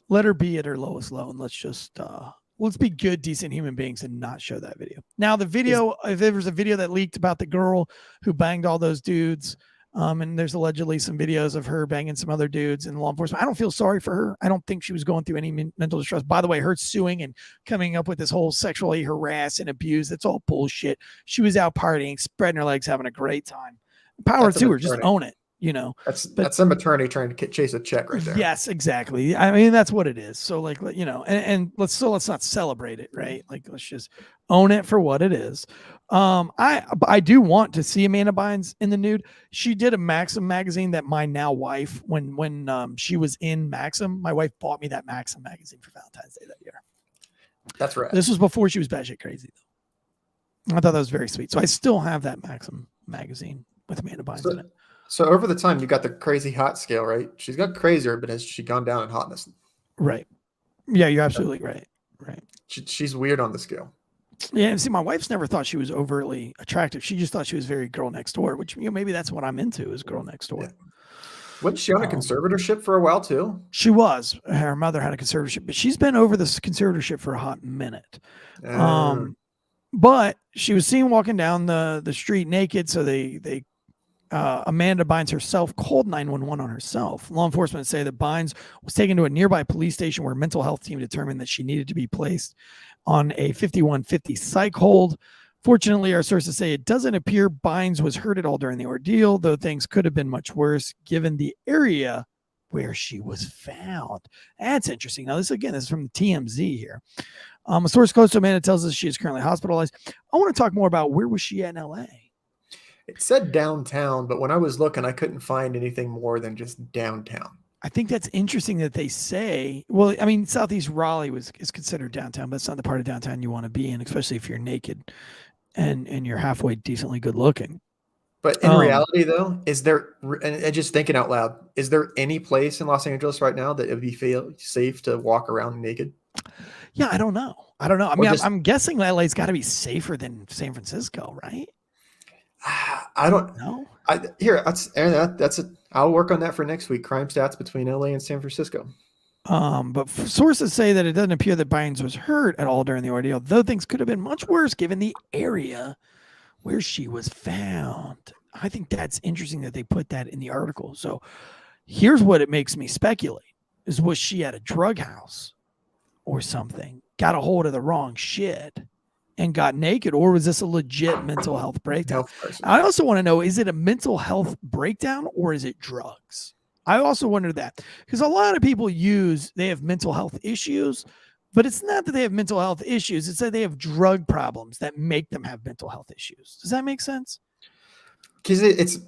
Let her be at her lowest low, and let's be good, decent human beings and not show that video. Now, the video, if there was a video that leaked about the girl who banged all those dudes, and there's allegedly some videos of her banging some other dudes in law enforcement. I don't feel sorry for her. I don't think she was going through any mental distress. By the way, her suing and coming up with this whole sexually harass and abuse, that's all bullshit. She was out partying, spreading her legs, having a great time. Power to her, just own it. That's some attorney trying to chase a check right there. Yes, exactly. I mean, that's what it is. So like, and let's not celebrate it, right? Like, let's just own it for what it is. I do want to see Amanda Bynes in the nude. She did a Maxim magazine that my now wife, when she was in Maxim, my wife bought me that Maxim magazine for Valentine's Day that year. That's right. This was before she was batshit crazy, though. I thought that was very sweet. So I still have that Maxim magazine with Amanda Bynes in it. So over the time, you got the crazy hot scale, right? She's got crazier, but has she gone down in hotness? Right. Yeah, you're absolutely right. Right. She's weird on the scale. Yeah, and see, my wife's never thought she was overtly attractive. She just thought she was very girl next door, which maybe that's what I'm into is girl next door. Yeah. Wasn't she on a conservatorship for a while too? She was. Her mother had a conservatorship, but she's been over this conservatorship for a hot minute. But she was seen walking down the street naked, so they Amanda Bynes herself called 911 on herself. Law enforcement say that Bynes was taken to a nearby police station where a mental health team determined that she needed to be placed on a 5150 psych hold. Fortunately, our sources say it doesn't appear Bynes was hurt at all during the ordeal, though things could have been much worse given the area where she was found. That's interesting. Now, this is from the TMZ here. A source close to Amanda tells us she is currently hospitalized. I want to talk more about where was she at in LA? It said downtown, but when I was looking, I couldn't find anything more than just downtown. I think that's interesting that they say, well, I mean, Southeast Raleigh is considered downtown, but it's not the part of downtown you want to be in, especially if you're naked and you're halfway decently good looking. But in reality, though, is there, and just thinking out loud, is there any place in Los Angeles right now that it would be safe to walk around naked? Yeah, I don't know. I mean, I'm guessing LA's got to be safer than San Francisco, right? I don't know. I'll work on that for next week. Crime stats between LA and San Francisco. But sources say that it doesn't appear that Bynes was hurt at all during the ordeal, though things could have been much worse given the area where she was found. I think that's interesting that they put that in the article. So here's what it makes me speculate is, was she at a drug house or something, got a hold of the wrong shit and got naked, or was this a legit mental health breakdown? I also want to know, is it a mental health breakdown or is it drugs? I also wonder that because a lot of people they have mental health issues, but it's not that they have mental health issues. It's that they have drug problems that make them have mental health issues. Does that make sense? Because it's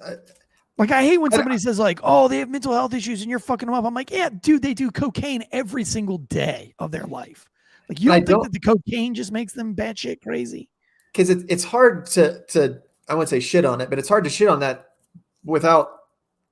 like, I hate when somebody says like, oh, they have mental health issues and you're fucking them up. I'm like, yeah, dude, they do cocaine every single day of their life. Like, you don't think that the cocaine just makes them batshit crazy? Because it's hard to I wouldn't say shit on it, but it's hard to shit on that without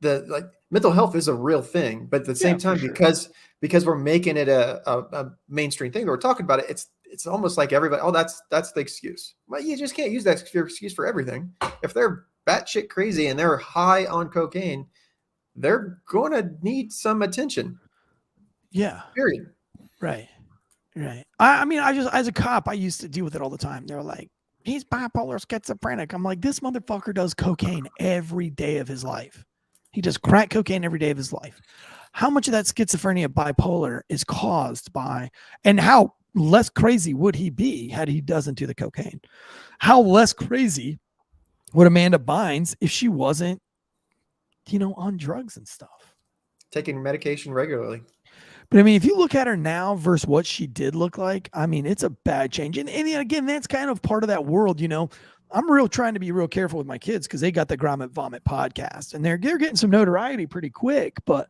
mental health is a real thing. But at the same time, because we're making it a mainstream thing, we're talking about it. It's almost like everybody, oh, that's the excuse. Well, you just can't use that excuse for everything. If they're batshit crazy and they're high on cocaine, they're going to need some attention. Yeah. Period. Right. I mean, as a cop, I used to deal with it all the time. They're like, he's bipolar schizophrenic. I'm like, this motherfucker does cocaine every day of his life. He does crack cocaine every day of his life. How much of that schizophrenia, bipolar, is caused by, and how less crazy would he be had he doesn't do the cocaine? How less crazy would Amanda Bynes if she wasn't, on drugs and stuff? Taking medication regularly. But I mean, if you look at her now versus what she did look like, I mean, it's a bad change. And again, that's kind of part of that world, I'm trying to be real careful with my kids because they got the Grommet Vomit podcast and they're getting some notoriety pretty quick, but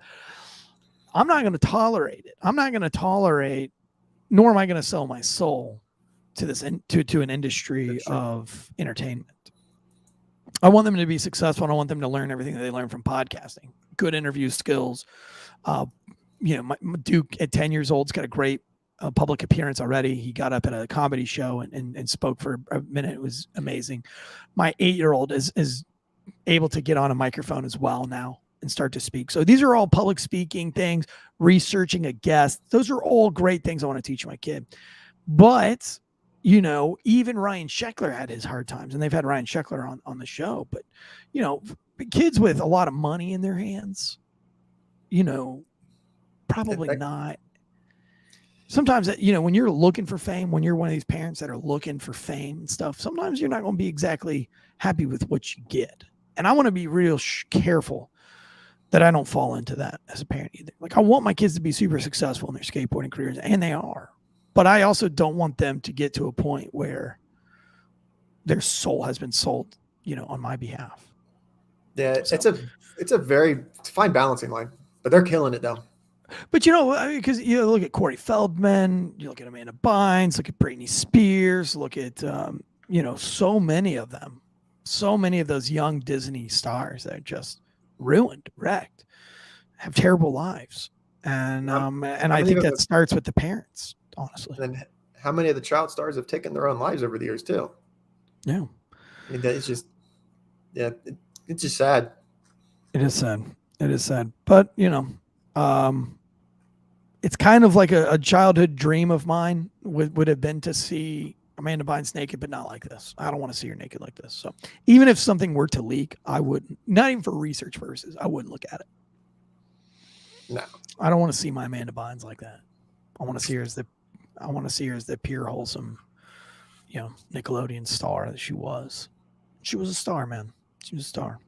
I'm not going to tolerate it. I'm not going to tolerate, nor am I going to sell my soul to this, to an industry of entertainment. I want them to be successful. And I want them to learn everything that they learn from podcasting, good interview skills. My Duke at 10 years old has got a great public appearance already. He got up at a comedy show and spoke for a minute. It was amazing. My 8-year-old is able to get on a microphone as well now. and start to speak. So these are all public speaking things, researching a guest. Those are all great things I want to teach my kid. But, you know, even Ryan Sheckler had his hard times, and they've had Ryan Sheckler on the show. But, you know, kids with a lot of money in their hands, you know, probably not. Sometimes, you know, when you're looking for fame, when you're one of these parents that are looking for fame and stuff, sometimes you're not going to be exactly happy with what you get. And I want to be real careful that I don't fall into that as a parent either. Like, I want my kids to be super successful in their skateboarding careers, and they are. But I also don't want them to get to a point where their soul has been sold, you know, on my behalf. Yeah, So. it's a fine balancing line, but they're killing it though. But, you know, because you look at Corey Feldman, you look at Amanda Bynes, look at Britney Spears, look at, you know, so many of them, so many of those young Disney stars that are just ruined, wrecked, have terrible lives. And I think that starts with the parents, honestly. And how many of the child stars have taken their own lives over the years too? Yeah. I mean, it's just, yeah, it's just sad. It is sad. It is sad. But, you know, it's kind of like a childhood dream of mine would have been to see Amanda Bynes naked, but not like this. I don't want to see her naked like this. So even if something were to leak, I wouldn't, not even for research purposes, I wouldn't look at it. No, I don't want to see my Amanda Bynes like that. I want to see her as the pure, wholesome, you know, Nickelodeon star that she was. She was a star, man. She was a star.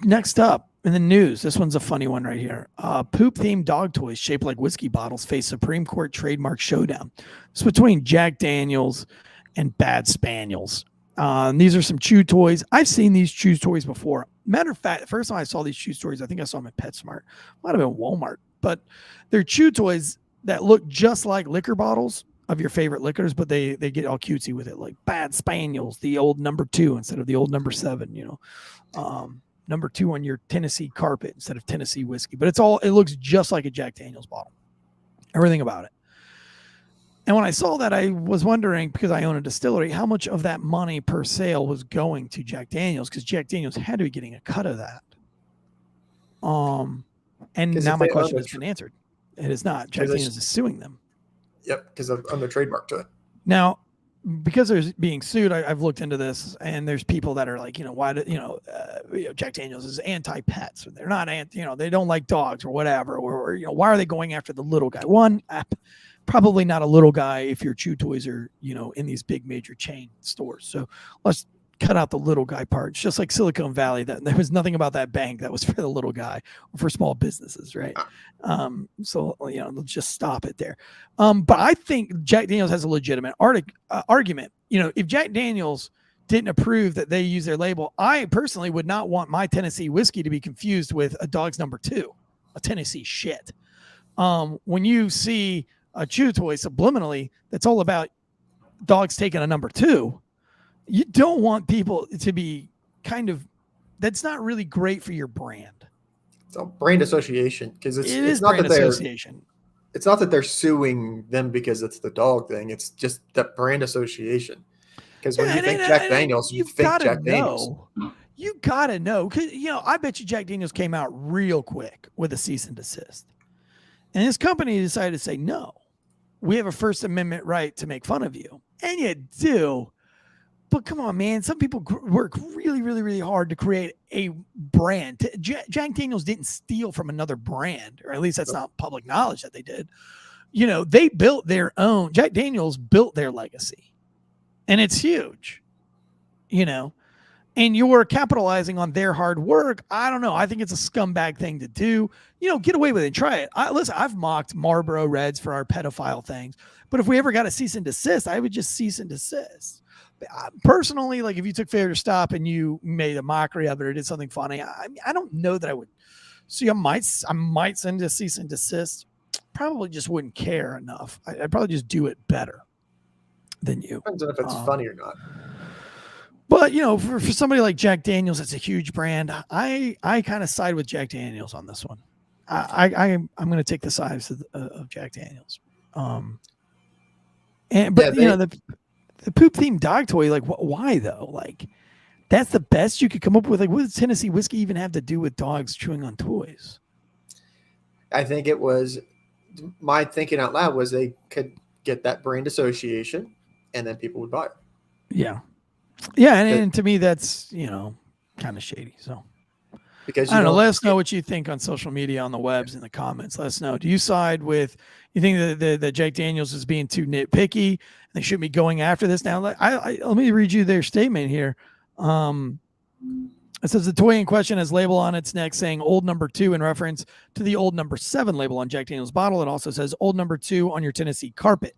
Next up in the news, this one's a funny one right here. Poop-themed dog toys shaped like whiskey bottles face Supreme Court trademark showdown. It's between Jack Daniels and Bad Spaniels. These are some chew toys. I've seen these chew toys before. Matter of fact, the first time I saw these chew toys, I think I saw them at PetSmart. Might have been Walmart. But they're chew toys that look just like liquor bottles of your favorite liquors, but they get all cutesy with it, like Bad Spaniels, the old number 2 instead of the old number 7, you know. Number 2 on your Tennessee carpet instead of Tennessee whiskey. But it looks just like a Jack Daniels bottle. Everything about it. And when I saw that, I was wondering, because I own a distillery, how much of that money per sale was going to Jack Daniels, because Jack Daniels had to be getting a cut of that. And now my question has been answered. It is not. Jack Daniels is suing them. Yep, because I'm the trademark to it. Now, because there's being sued, I've looked into this, and there's people that are like, you know, why do Jack Daniels is anti-pets, or they're not they don't like dogs or whatever, or you know, why are they going after the little guy? One, probably not a little guy if your chew toys are, you know, in these big major chain stores. So let's cut out the little guy part. It's just like Silicon Valley, that there was nothing about that bank that was for the little guy or for small businesses, right? So, you know, let's just stop it there. But I think Jack Daniels has a legitimate argument. You know, if Jack Daniels didn't approve that they use their label, I personally would not want my Tennessee whiskey to be confused with a dog's number 2, a Tennessee shit. When you see a chew toy subliminally that's all about dogs taking a number 2, you don't want people to be that's not really great for your brand. It's a brand association, because it's not that association. It's not that they're suing them because it's the dog thing. It's just that brand association. Because when you think Jack Daniels, you think Jack Daniels. You gotta know, because you know, I bet you Jack Daniels came out real quick with a cease and desist, and this company decided to say, no, we have a First Amendment right to make fun of you, and you do. But come on, man. Some people work really, really, really hard to create a brand. Jack Daniels didn't steal from another brand, or at least that's not public knowledge that they did. You know, they built their own. Jack Daniels built their legacy, and it's huge, you know, and you're capitalizing on their hard work. I don't know. I think it's a scumbag thing to do. You know, get away with it. Try it. Listen, I've mocked Marlboro Reds for our pedophile things, but if we ever got a cease and desist, I would just cease and desist. Personally, like if you took failure to stop and you made a mockery of it or did something funny, I don't know that I would. See, I might send a cease and desist. Probably just wouldn't care enough. I'd probably just do it better than you. Depends on if it's funny or not. But you know, for somebody like Jack Daniels, it's a huge brand. I kind of side with Jack Daniels on this one. I'm going to take the sides of Jack Daniels. You know, the poop themed dog toy, like why though? Like That's the best you could come up with. Like, what does Tennessee whiskey even have to do with dogs chewing on toys? I think it was my thinking out loud was they could get that brand association, and then people would buy it. Yeah. Yeah, and to me, that's, kind of shady. So Because I don't know. Let us know what you think on social media, on the webs, in the comments. Let us know. Do you side with, you think that Jack Daniels is being too nitpicky? They shouldn't be going after this now. Let me read you their statement here. It says the toy in question has label on its neck saying old number 2 in reference to the old number 7 label on Jack Daniels bottle. It also says old number 2 on your Tennessee carpet,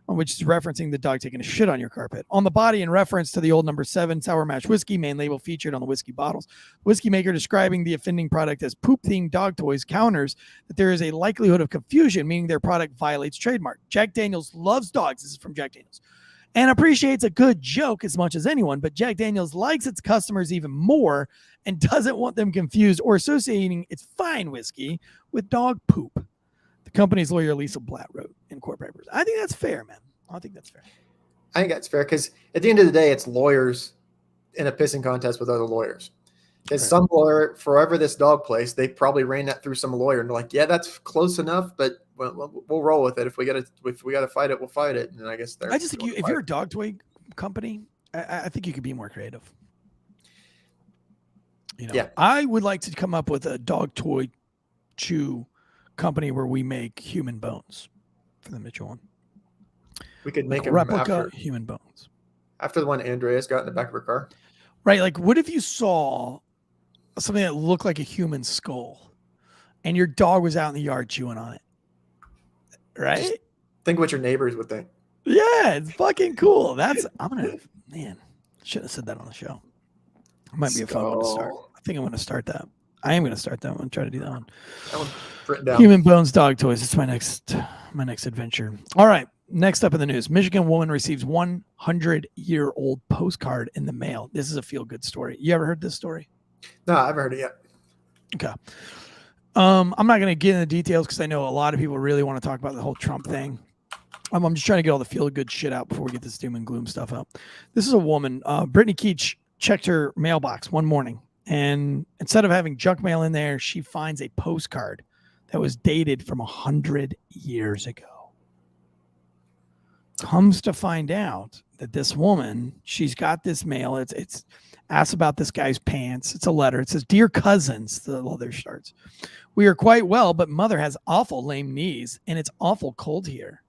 which is referencing the dog taking a shit on your carpet. On the body, in reference to the old number 7 Sour Mash Whiskey, main label featured on the whiskey bottles. Whiskey maker describing the offending product as poop-themed dog toys counters that there is a likelihood of confusion, meaning their product violates trademark. Jack Daniels loves dogs. This is from Jack Daniels. And appreciates a good joke as much as anyone, but Jack Daniels likes its customers even more and doesn't want them confused or associating its fine whiskey with dog poop. The company's lawyer, Lisa Blatt, wrote in court papers. I think that's fair, man. I think that's fair. I think that's fair because at the end of the day, it's lawyers in a pissing contest with other lawyers. Because some lawyer, forever this dog place, they probably ran that through some lawyer and they're like, yeah, that's close enough, but we'll roll with it. If we got to fight it, we'll fight it. And I guess I just think if you're a dog toy company, I think you could be more creative. Yeah. I would like to come up with a dog toy chew company where we make human bones for the Mitchell one. We could make a replica human bones. After the one Andreas got in the back of her car. Right. Like, what if you saw something that looked like a human skull and your dog was out in the yard chewing on it? Right? Just think what your neighbors would think. Yeah, it's fucking cool. Shouldn't have said that on the show. It might be a fun one to start. I think I'm going to start that. I am going to start that one. Try to do that one. That one written down. Human bones dog toys. It's my next adventure. All right. Next up in the news, Michigan woman receives 100-year-old postcard in the mail. This is a feel-good story. You ever heard this story? No, I haven't heard it yet. Okay. I'm not going to get into the details because I know a lot of people really want to talk about the whole Trump thing. I'm just trying to get all the feel-good shit out before we get this doom and gloom stuff out. This is a woman. Brittany Keach checked her mailbox one morning, and instead of having junk mail in there, she finds a postcard that was dated from 100 years ago. Comes to find out that this woman, she's got this mail. It's asks about this guy's pants. It's a letter. It says, "Dear cousins," the letter starts. "We are quite well, but mother has awful lame knees, and it's awful cold here."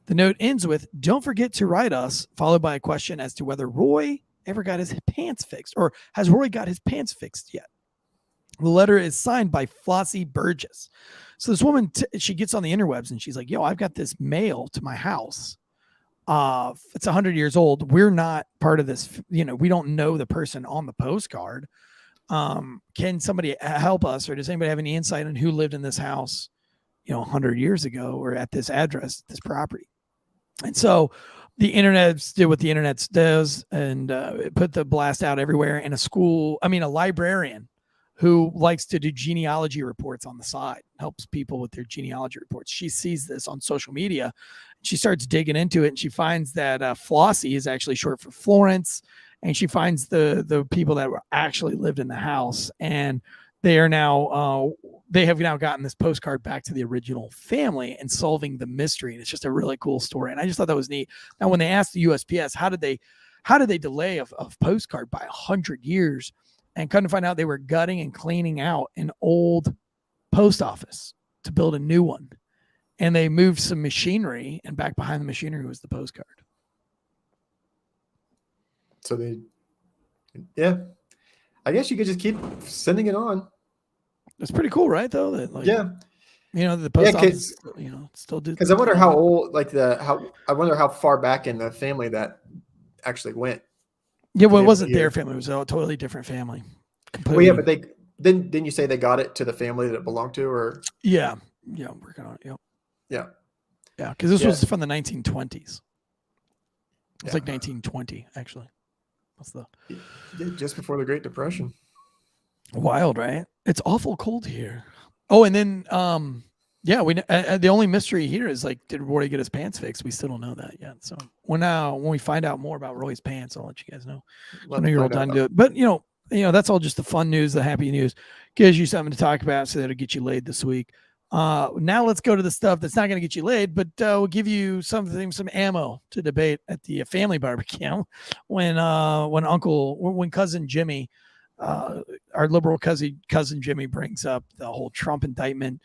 The note ends with, "Don't forget to write us," followed by a question as to whether Roy ever got his pants fixed, or has Roy got his pants fixed yet? The letter is signed by Flossie Burgess. So this woman, she gets on the interwebs and she's like, "Yo, I've got this mail to my house. It's 100 years old. We're not part of this. We don't know the person on the postcard. Can somebody help us? Or does anybody have any insight on who lived in this house, 100 years ago or at this address, this property?" And so the internet did what the internet does and put the blast out everywhere. And a librarian who likes to do genealogy reports on the side, helps people with their genealogy reports. She sees this on social media. She starts digging into it, and she finds that Flossie is actually short for Florence, and she finds the people that were actually lived in the house, and they have now gotten this postcard back to the original family and solving the mystery. And it's just a really cool story. And I just thought that was neat. Now, when they asked the USPS, how did they delay a postcard by 100 years? And couldn't find out they were gutting and cleaning out an old post office to build a new one. And they moved some machinery, and back behind the machinery was the postcard. So I guess you could just keep sending it on. That's pretty cool, right? Though that, the post office, still do. Because I wonder how old, I wonder how far back in the family that actually went. Yeah, well, it wasn't their family; it was a totally different family. Completely. Well, yeah, but didn't you say they got it to the family that it belonged to, or? Yeah, I'm working on it. Yep. Yeah, because this was from the 1920s. It's like 1920, actually. Just before the Great Depression. Wild, right? It's awful cold here. Oh, and then Yeah, the only mystery here is like, did Roy get his pants fixed? We still don't know that yet. So when we find out more about Roy's pants, I'll let you guys know. I know you're all done to it, but that's all just the fun news, the happy news. Gives you something to talk about, so that'll get you laid this week. Now let's go to the stuff that's not going to get you laid, but we'll give you some ammo to debate at the family barbecue when cousin Jimmy, our liberal cousin Jimmy, brings up the whole Trump indictment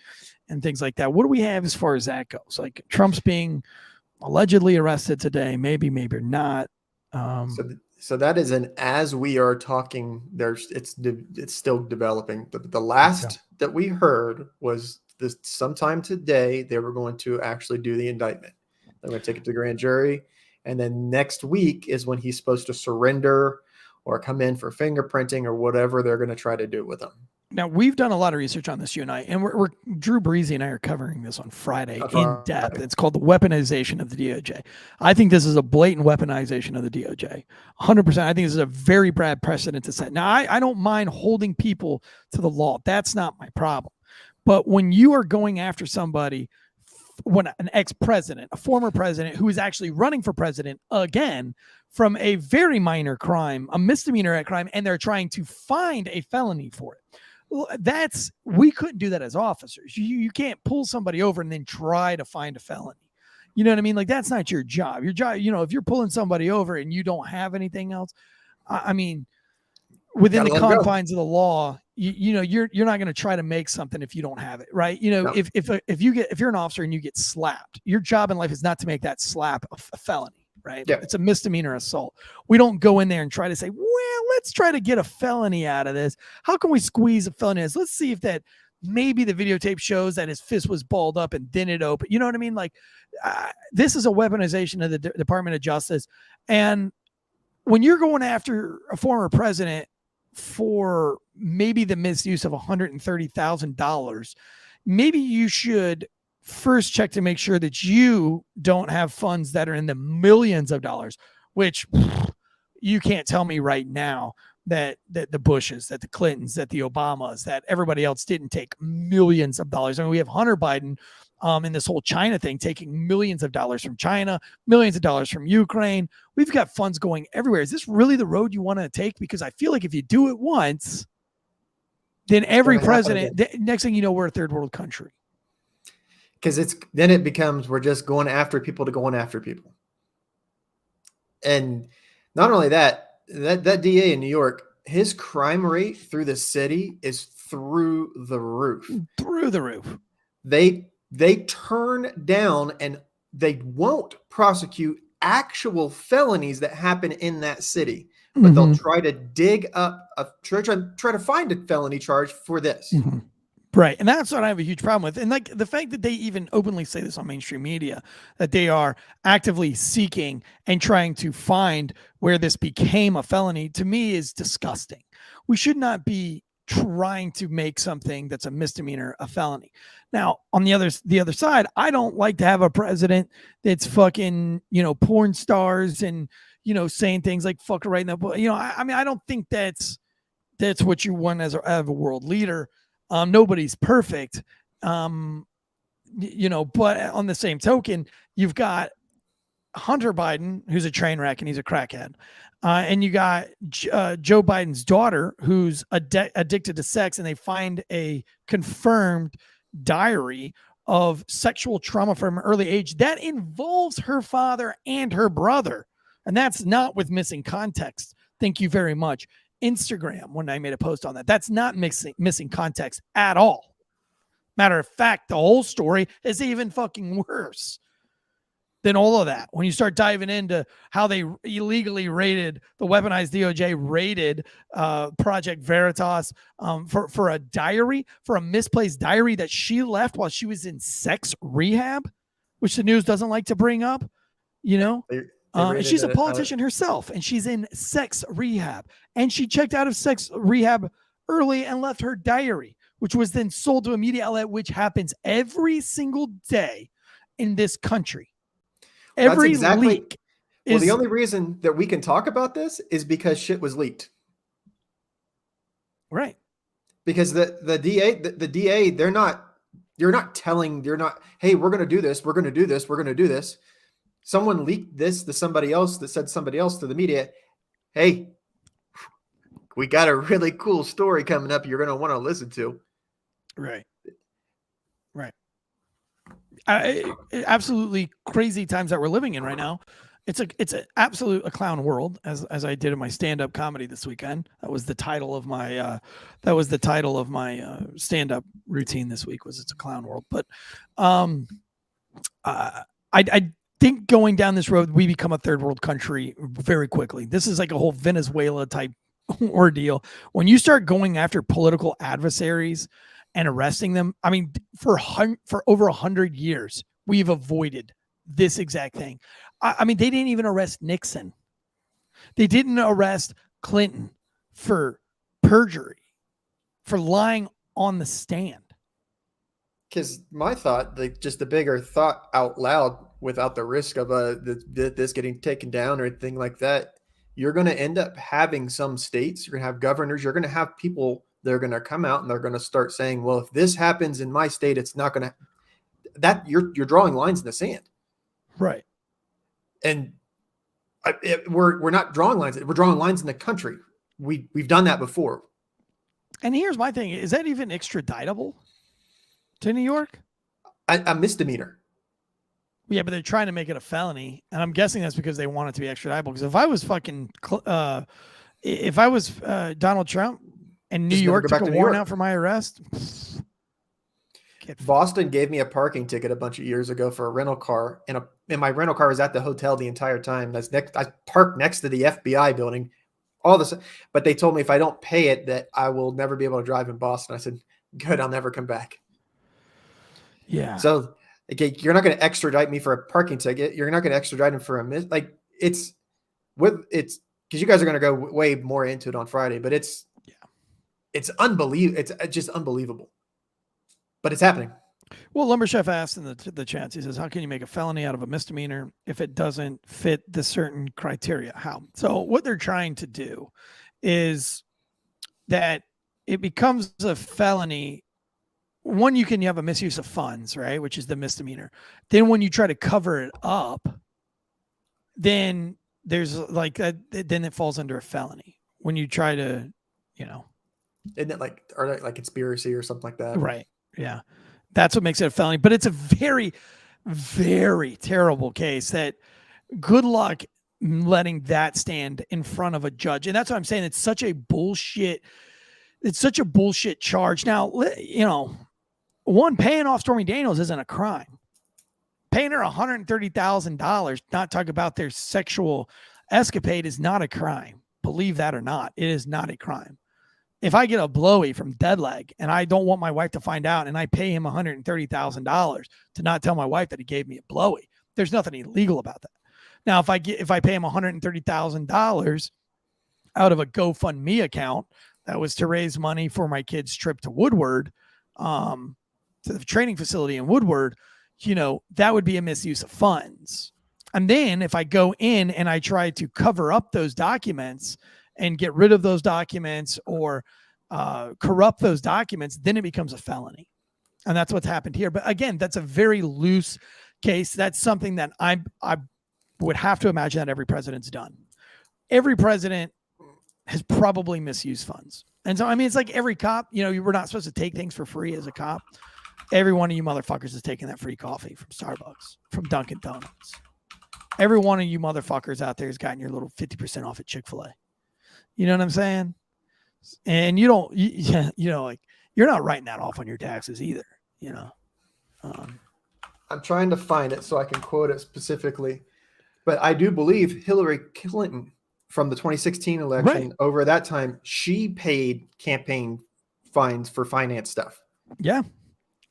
and things like that. What do we have as far as that goes? Like Trump's being allegedly arrested today, maybe not. So that is as we are talking, it's still developing. The last that we heard was this sometime today they were going to actually do the indictment. They're going to take it to the grand jury, and then next week is when he's supposed to surrender or come in for fingerprinting or whatever they're going to try to do with him. Now, we've done a lot of research on this, you and I, and we're Drew Breezy and I are covering this on Friday in depth. It's called the weaponization of the DOJ. I think this is a blatant weaponization of the DOJ. 100%. I think this is a very bad precedent to set. Now, I don't mind holding people to the law. That's not my problem. But when you are going after somebody, when an ex-president, a former president who is actually running for president again from a very minor crime, a misdemeanor crime, and they're trying to find a felony for it. We couldn't do that as officers. You can't pull somebody over and then try to find a felony. You know what I mean? Like, that's not your job. Your job, if you're pulling somebody over and you don't have anything else, I mean, within the confines of the law, you're not going to try to make something if you don't have it, right? No. If you're an officer and you get slapped, your job in life is not to make that slap a felony. Right. Yeah. It's a misdemeanor assault. We don't go in there and try to say, well, let's try to get a felony out of this. How can we squeeze a felony? Let's see if that maybe the videotape shows that his fist was balled up and then it opened. You know what I mean? Like, this is a weaponization of the Department of Justice. And when you're going after a former president for maybe the misuse of $130,000, maybe you should first check to make sure that you don't have funds that are in the millions of dollars, which you can't tell me right now that the Bushes, that the Clintons, that the Obamas, that everybody else didn't take millions of dollars. I mean, we have Hunter Biden in this whole China thing, taking millions of dollars from China, millions of dollars from Ukraine. We've got funds going everywhere. Is this really the road you want to take? Because I feel like if you do it once, then every president, next thing you know, we're a third world country. Because then it becomes we're just going after people to going after people. And not only that DA in New York, his crime rate through the city is through the roof. Through the roof. They turn down and they won't prosecute actual felonies that happen in that city. But they'll try to dig up try to find a felony charge for this. Mm-hmm. Right. And that's what I have a huge problem with. And like the fact that they even openly say this on mainstream media, that they are actively seeking and trying to find where this became a felony, to me is disgusting. We should not be trying to make something that's a misdemeanor a felony. Now, on the other side, I don't like to have a president that's fucking, porn stars and, saying things like fuck right now. I mean, I don't think that's what you want as a world leader. Nobody's perfect, but on the same token, you've got Hunter Biden, who's a train wreck and he's a crackhead. And you got Joe Biden's daughter, who's addicted to sex, and they find a confirmed diary of sexual trauma from an early age that involves her father and her brother. And that's not with missing context. Thank you very much. Instagram, when I made a post on that, that's not missing context at all. Matter of fact, the whole story is even fucking worse than all of that. When you start diving into how they illegally raided, the weaponized DOJ raided Project Veritas for a diary, for a misplaced diary that she left while she was in sex rehab, which the news doesn't like to bring up, and she's a politician herself, and she's in sex rehab. And she checked out of sex rehab early and left her diary, which was then sold to a media outlet, which happens every single day in this country. Every leak. The only reason that we can talk about this is because shit was leaked. Right. Because the DA, they're not You're not, hey, we're going to do this. We're going to do this. We're going to do this. Someone leaked this to somebody else that said somebody else to the media. Hey, we got a really cool story coming up you're going to want to listen to. Right. Absolutely crazy times that we're living in right now. It's an absolute clown world, as I did in my stand-up comedy this weekend. That was the title of my stand-up routine this week, was it's a clown world. But I think going down this road, we become a third world country very quickly. This is like a whole Venezuela type ordeal. When you start going after political adversaries and arresting them, I mean, for over 100 years, we've avoided this exact thing. I mean, they didn't even arrest Nixon. They didn't arrest Clinton for perjury, for lying on the stand. Because my thought, just the bigger thought out loud, without the risk of this getting taken down or anything like that, you're going to end up having some states, you're going to have governors, you're going to have people that are going to come out and they're going to start saying, well, if this happens in my state, it's not going to, that you're drawing lines in the sand. Right. And we're not drawing lines. We're drawing lines in the country. We've done that before. And here's my thing. Is that even extraditable to New York? A misdemeanor. Yeah, but they're trying to make it a felony. And I'm guessing that's because they want it to be extraditable. Because if I was Donald Trump and New York took a warrant out for my arrest. Boston gave me a parking ticket a bunch of years ago for a rental car, and my rental car was at the hotel the entire time. I parked next to the FBI building, all this, but they told me if I don't pay it, that I will never be able to drive in Boston. I said, good, I'll never come back. Yeah. So, okay, you're not going to extradite me for a parking ticket. You're not going to extradite him for it's because you guys are going to go way more into it on Friday, but it's unbelievable. It's just unbelievable. But it's happening. Well, Lumber Chef asked in the chat, he says, how can you make a felony out of a misdemeanor if it doesn't fit the certain criteria? How? So what they're trying to do is that it becomes a felony. One, you have a misuse of funds, right? Which is the misdemeanor. Then when you try to cover it up, then there's then it falls under a felony. When you try to, isn't it like conspiracy or something like that? Right. Yeah, that's what makes it a felony. But it's a very, very terrible case that good luck letting that stand in front of a judge. And that's what I'm saying. It's such a bullshit charge. Now, one, paying off Stormy Daniels isn't a crime. Paying her $130,000, not talk about their sexual escapade, is not a crime. Believe that or not, it is not a crime. If I get a blowy from Deadleg and I don't want my wife to find out and I pay him $130,000 to not tell my wife that he gave me a blowy, there's nothing illegal about that. Now, if I pay him $130,000 out of a GoFundMe account that was to raise money for my kid's trip to Woodward, to the training facility in Woodward, that would be a misuse of funds. And then if I go in and I try to cover up those documents and get rid of those documents or corrupt those documents, then it becomes a felony. And that's what's happened here. But again, that's a very loose case. That's something that I would have to imagine that every president's done. Every president has probably misused funds. And so, I mean, it's like every cop, you were not supposed to take things for free as a cop. Every one of you motherfuckers is taking that free coffee from Starbucks, from Dunkin' Donuts. Every one of you motherfuckers out there has gotten your little 50% off at Chick-fil-A. You know what I'm saying? And you're not writing that off on your taxes either, I'm trying to find it so I can quote it specifically, but I do believe Hillary Clinton from the 2016 election, over that time, she paid campaign fines for finance stuff. Yeah.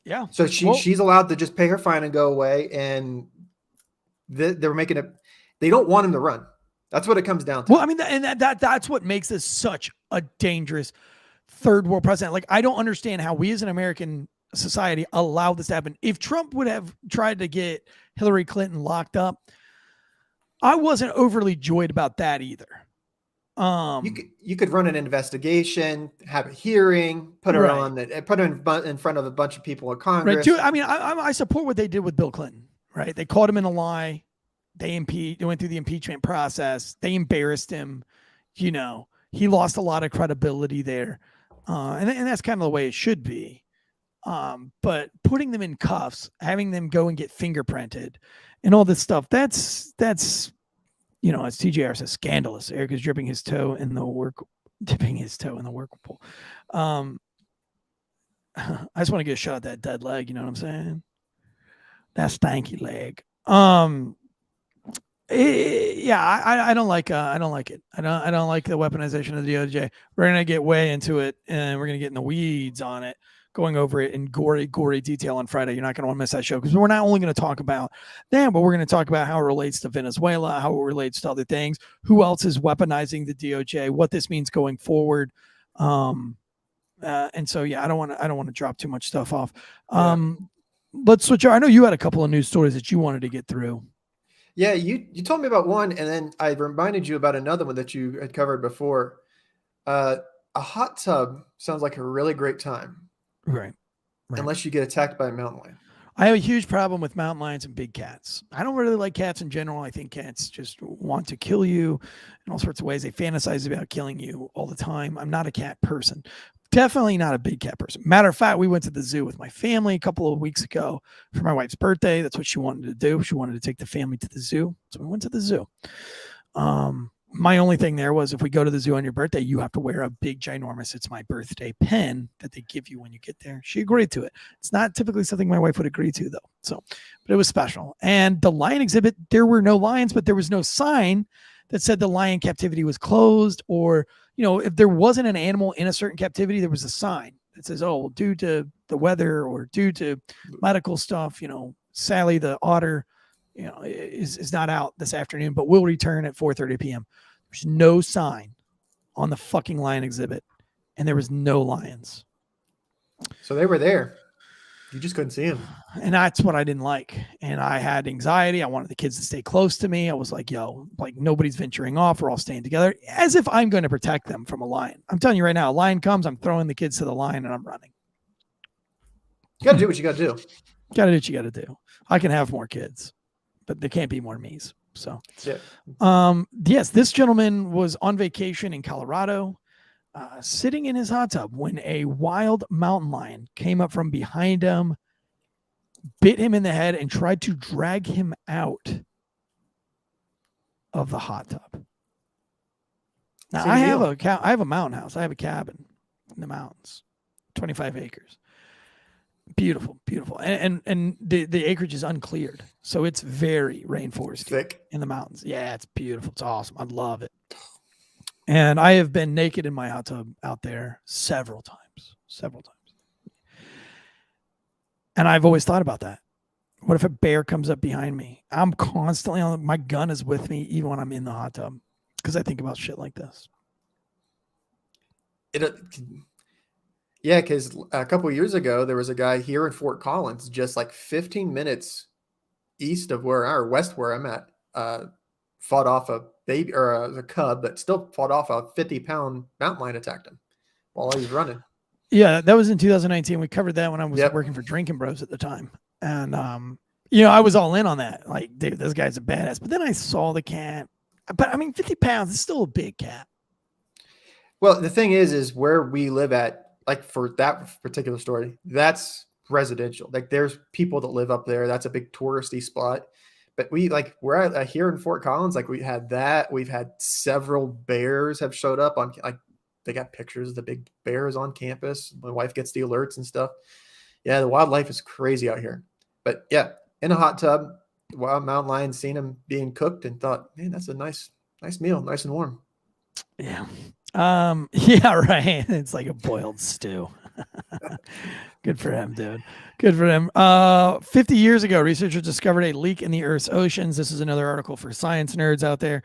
Yeah. So she's allowed to just pay her fine and go away. And they're making it, they don't want him to run. That's what it comes down to. Well, I mean, and that's what makes this such a dangerous third world president. Like, I don't understand how we as an American society allow this to happen. If Trump would have tried to get Hillary Clinton locked up, I wasn't overly joyed about that either. You could run an investigation, have a hearing, put her in front of a bunch of people in Congress. Right. I mean, I support what they did with Bill Clinton. Right. They caught him in a lie. They went through the impeachment process. They embarrassed him. You know, he lost a lot of credibility there. And that's kind of the way it should be. But putting them in cuffs, having them go and get fingerprinted and all this stuff, that's, you know, as TJR says, scandalous. Eric is dipping his toe in the work pool. I just want to get a shot at that dead leg. You know what I'm saying? That stanky leg. I don't like it. I don't like the weaponization of the DOJ. We're going to get way into it and we're going to get in the weeds on it, going over it in gory detail on Friday. You're not going to want to miss that show because we're not only going to talk about them, but we're going to talk about how it relates to Venezuela, how it relates to other things, who else is weaponizing the DOJ, what this means going forward. And so, I don't want to drop too much stuff off. Let's switch. I know you had a couple of news stories that you wanted to get through. Yeah, you told me about one, and then I reminded you about another one that you had covered before. A hot tub sounds like a really great time. Right. Unless you get attacked by a mountain lion. I have a huge problem with mountain lions and big cats. I don't really like cats in general. I think cats just want to kill you in all sorts of ways. They fantasize about killing you all the time. I'm not a cat person. Definitely not a big cat person. Matter of fact, we went to the zoo with my family a couple of weeks ago for my wife's birthday. That's what she wanted to do. She wanted to take the family to the zoo. So we went to the zoo. My only thing there was if we go to the zoo on your birthday, you have to wear a big, ginormous, it's my birthday pin that they give you when you get there. She agreed to it. It's not typically something my wife would agree to, though. So, but it was special. And the lion exhibit, there were no lions, but there was no sign that said the lion captivity was closed, or, you know, if there wasn't an animal in a certain captivity, there was a sign that says, oh, well, due to the weather or due to medical stuff, you know, Sally the otter, you know, is not out this afternoon, but will return at 4:30 p.m. There's no sign on the fucking lion exhibit, and there was no lions. So they were there. You just couldn't see them. And that's what I didn't like. And I had anxiety. I wanted the kids to stay close to me. I was like, yo, like nobody's venturing off. We're all staying together as if I'm going to protect them from a lion. I'm telling you right now, a lion comes, I'm throwing the kids to the lion and I'm running. You got to do what you got to do. Got to do what you got to do. I can have more kids, but there can't be more me's. So, yes, this gentleman was on vacation in Colorado, sitting in his hot tub when a wild mountain lion came up from behind him, bit him in the head, and tried to drag him out of the hot tub. Now, I have a mountain house. I have a cabin in the mountains, 25 acres. Beautiful. And the acreage is uncleared. So it's very rainforesty thick in the mountains. Yeah, it's beautiful. It's awesome. I love it. And I have been naked in my hot tub out there several times. And I've always thought about that. What if a bear comes up behind me? I'm constantly my gun is with me even when I'm in the hot tub because I think about shit like this. Yeah, because a couple of years ago, there was a guy here in Fort Collins, just like 15 minutes east of west where I'm at, fought off a baby or a cub, but still fought off a 50-pound mountain lion attacked him while he was running. Yeah, that was in 2019. We covered that when I was working for Drinking Bros at the time. And, I was all in on that. Like, dude, this guy's a badass. But then I saw the cat. But, I mean, 50 pounds is still a big cat. Well, the thing is where we live at, like for that particular story, that's residential. Like there's people that live up there. That's a big touristy spot. But we're here in Fort Collins. Like we had that. We've had several bears have showed up on, like they got pictures of the big bears on campus. My wife gets the alerts and stuff. Yeah, the wildlife is crazy out here. But yeah, in a hot tub, wild mountain lion, seen him being cooked and thought, man, that's a nice meal, nice and warm. Yeah. Yeah, right. It's like a boiled stew. Good for him, dude. Good for him. 50 years ago, researchers discovered a leak in the Earth's oceans. This is another article for science nerds out there.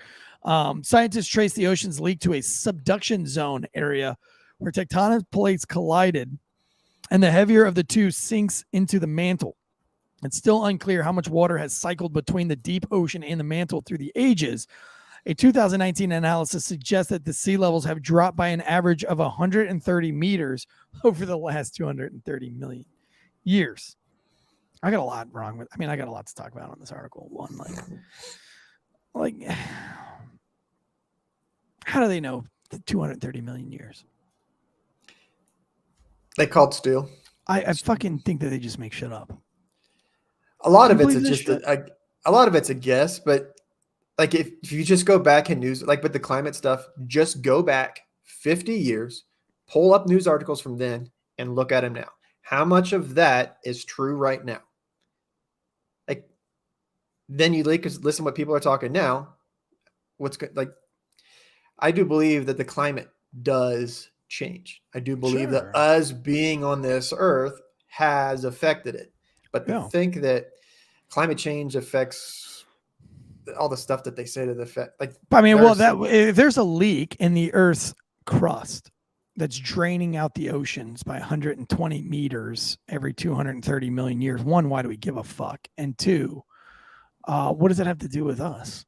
Scientists traced the ocean's leak to a subduction zone area where tectonic plates collided and the heavier of the two sinks into the mantle. It's still unclear how much water has cycled between the deep ocean and the mantle through the ages. A 2019 analysis suggests that the sea levels have dropped by an average of 130 meters over the last 230 million years. I got a lot wrong with. I mean, I got a lot to talk about on this article. One, like, how do they know 230 million years? They called Stu. I fucking think that they just make shit up. A lot of You it's believe this just shit? a lot of it's a guess, but like if you just go back in news, like with the climate stuff, just go back 50 years, pull up news articles from then, and look at them now. How much of that is true right now? Like, then you listen what people are talking now. Like, I do believe that the climate does change. I do believe that Sure. us being on this earth has affected it. But to Yeah. think that climate change affects all the stuff that they say to the effect, like, I mean, well, there's- if there's a leak in the Earth's crust that's draining out the oceans by 120 meters every 230 million years, one, why do we give a fuck? And two, what does it have to do with us?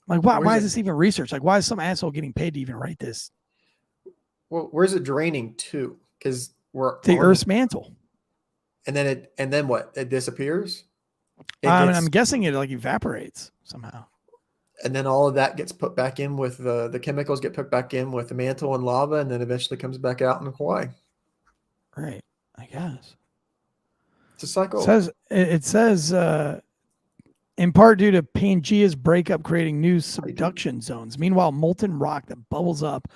Like, why is this even research? Like, why is some asshole getting paid to even write this? well, where's it draining to? Because we're The on Earth's it, mantle. and then what? It disappears. I mean, Gets- I'm guessing it like evaporates somehow. and then all of that gets put back in with the chemicals get put back in with the mantle and lava, and then eventually comes back out in Hawaii. Right. I guess. It's a cycle. It says in part due to Pangaea's breakup creating new subduction zones. Meanwhile, molten rock that bubbles up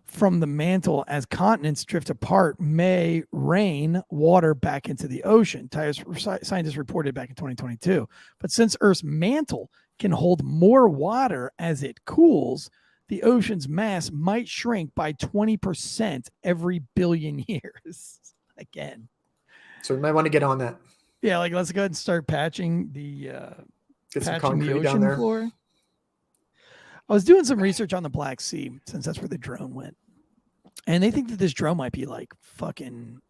from the mantle as continents drift apart may rain water back into the ocean. Scientists reported back in 2022. But since Earth's mantle can hold more water as it cools, the ocean's mass might shrink by 20% every billion years. Again. So we might want to get on that. Yeah, like let's go ahead and start patching the Get some patching the concrete down ocean there. floor. I was doing some research on the Black Sea since that's where the drone went. And they think that this drone might be like fucking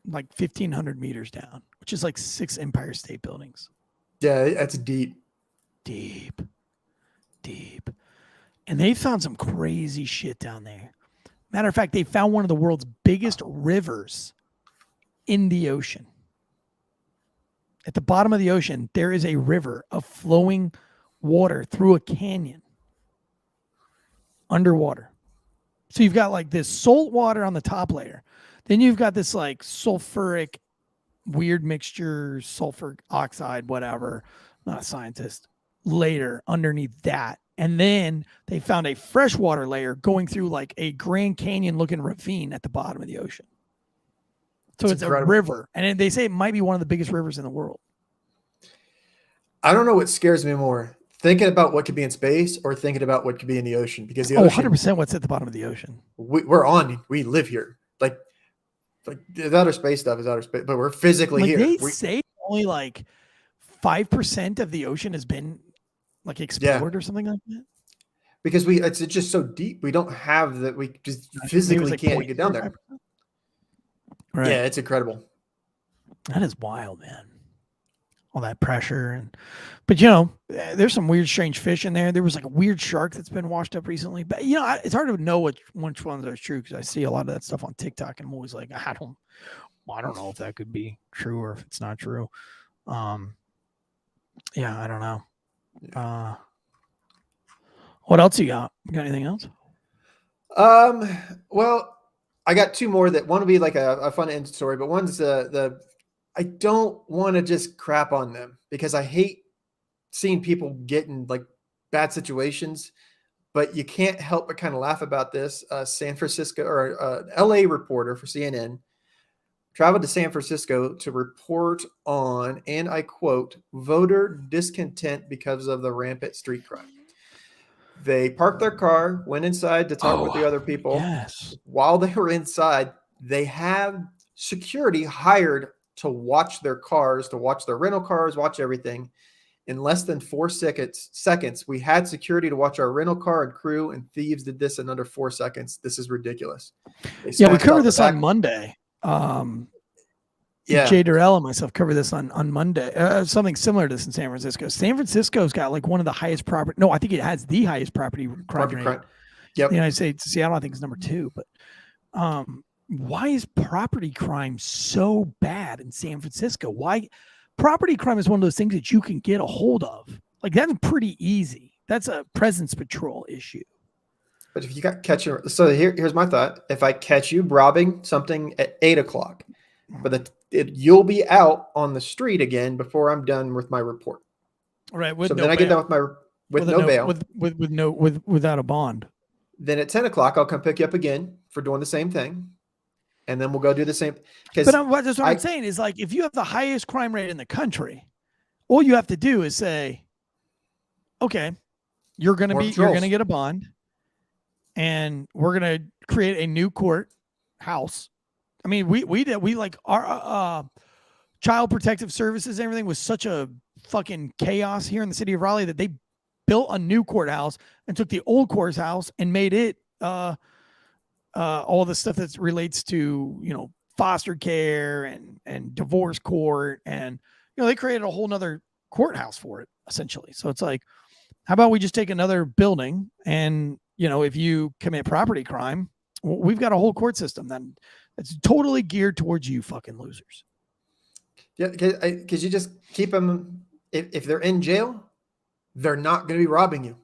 like 1,500 meters down, which is like 6 Empire State Buildings. Yeah, that's deep. Deep. And they found some crazy shit down there. Matter of fact, they found one of the world's biggest rivers in the ocean. At the bottom of the ocean, there is a river of flowing water through a canyon underwater. So you've got like this salt water on the top layer. Then you've got this like sulfuric weird mixture, sulfur oxide, whatever. I'm not a scientist. Later underneath that. And then they found a freshwater layer going through like a Grand Canyon looking ravine at the bottom of the ocean. So That's it's incredible. a river. And they say it might be one of the biggest rivers in the world. I don't know what scares me more, thinking about what could be in space or thinking about what could be in the ocean, because the Oh, ocean, 100% what's at the bottom of the ocean. we live here. Like the outer space stuff is outer space, but we're physically Like here. they say only like 5% of the ocean has been like explored or something like that. Because it's just so deep. We don't have that. We just I think it was physically like can't get down there. 0.05%. Right. Yeah, it's incredible. That is wild, man. All that pressure but you know, there's some weird, strange fish in there. There was like a weird shark that's been washed up recently. But you know, it's hard to know which ones are true because I see a lot of that stuff on TikTok, and I'm always like, I don't know if that could be true or if it's not true. Yeah, I don't know. What else you got? You got anything else? Well, I got two more. That one will be like a fun end story, but one's the I don't want to just crap on them because I hate seeing people get in like bad situations, but you can't help but kind of laugh about this. San Francisco or LA reporter for CNN traveled to San Francisco to report on, and I quote, voter discontent because of the rampant street crime. They parked their car, went inside to talk with the other people. Yes. While they were inside, they have security hired to watch their cars, to watch their rental cars, watch everything. In less than 4 seconds, we had security to watch our rental car and crew, and thieves did this in under 4 seconds. This is ridiculous. Yeah, we covered this on Monday. Yeah, Yeah. Jay Durrell and myself covered this on Monday. Something similar to this in San Francisco. San Francisco's got like one of the highest property. No, I think it has the highest property crime rate. Yep. The United States. Seattle, I think, is number 2. But why is property crime so bad in San Francisco? Why? Property crime is one of those things that you can get a hold of. Like, that's pretty easy. That's a presence patrol issue. But if you got so here's my thought. If I catch you robbing something at 8 o'clock, but you'll be out on the street again before I'm done with my report. Right. So then I get done with no bail. Without a bond. Then at 10 o'clock, I'll come pick you up again for doing the same thing. And then we'll go do the same. But that's what I'm saying is, like, if you have the highest crime rate in the country, all you have to do is say, okay, you're going to get a bond, and we're going to create a new courthouse. I mean, we like our child protective services and everything was such a fucking chaos here in the city of Raleigh that they built a new courthouse and took the old courthouse and made it all the stuff that relates to, you know, foster care and divorce court, and, you know, they created a whole nother courthouse for it essentially. So it's like, how about we just take another building, and, you know, if you commit property crime, we've got a whole court system that's totally geared towards you fucking losers. Yeah, because you just keep them. If they're in jail, they're not going to be robbing you.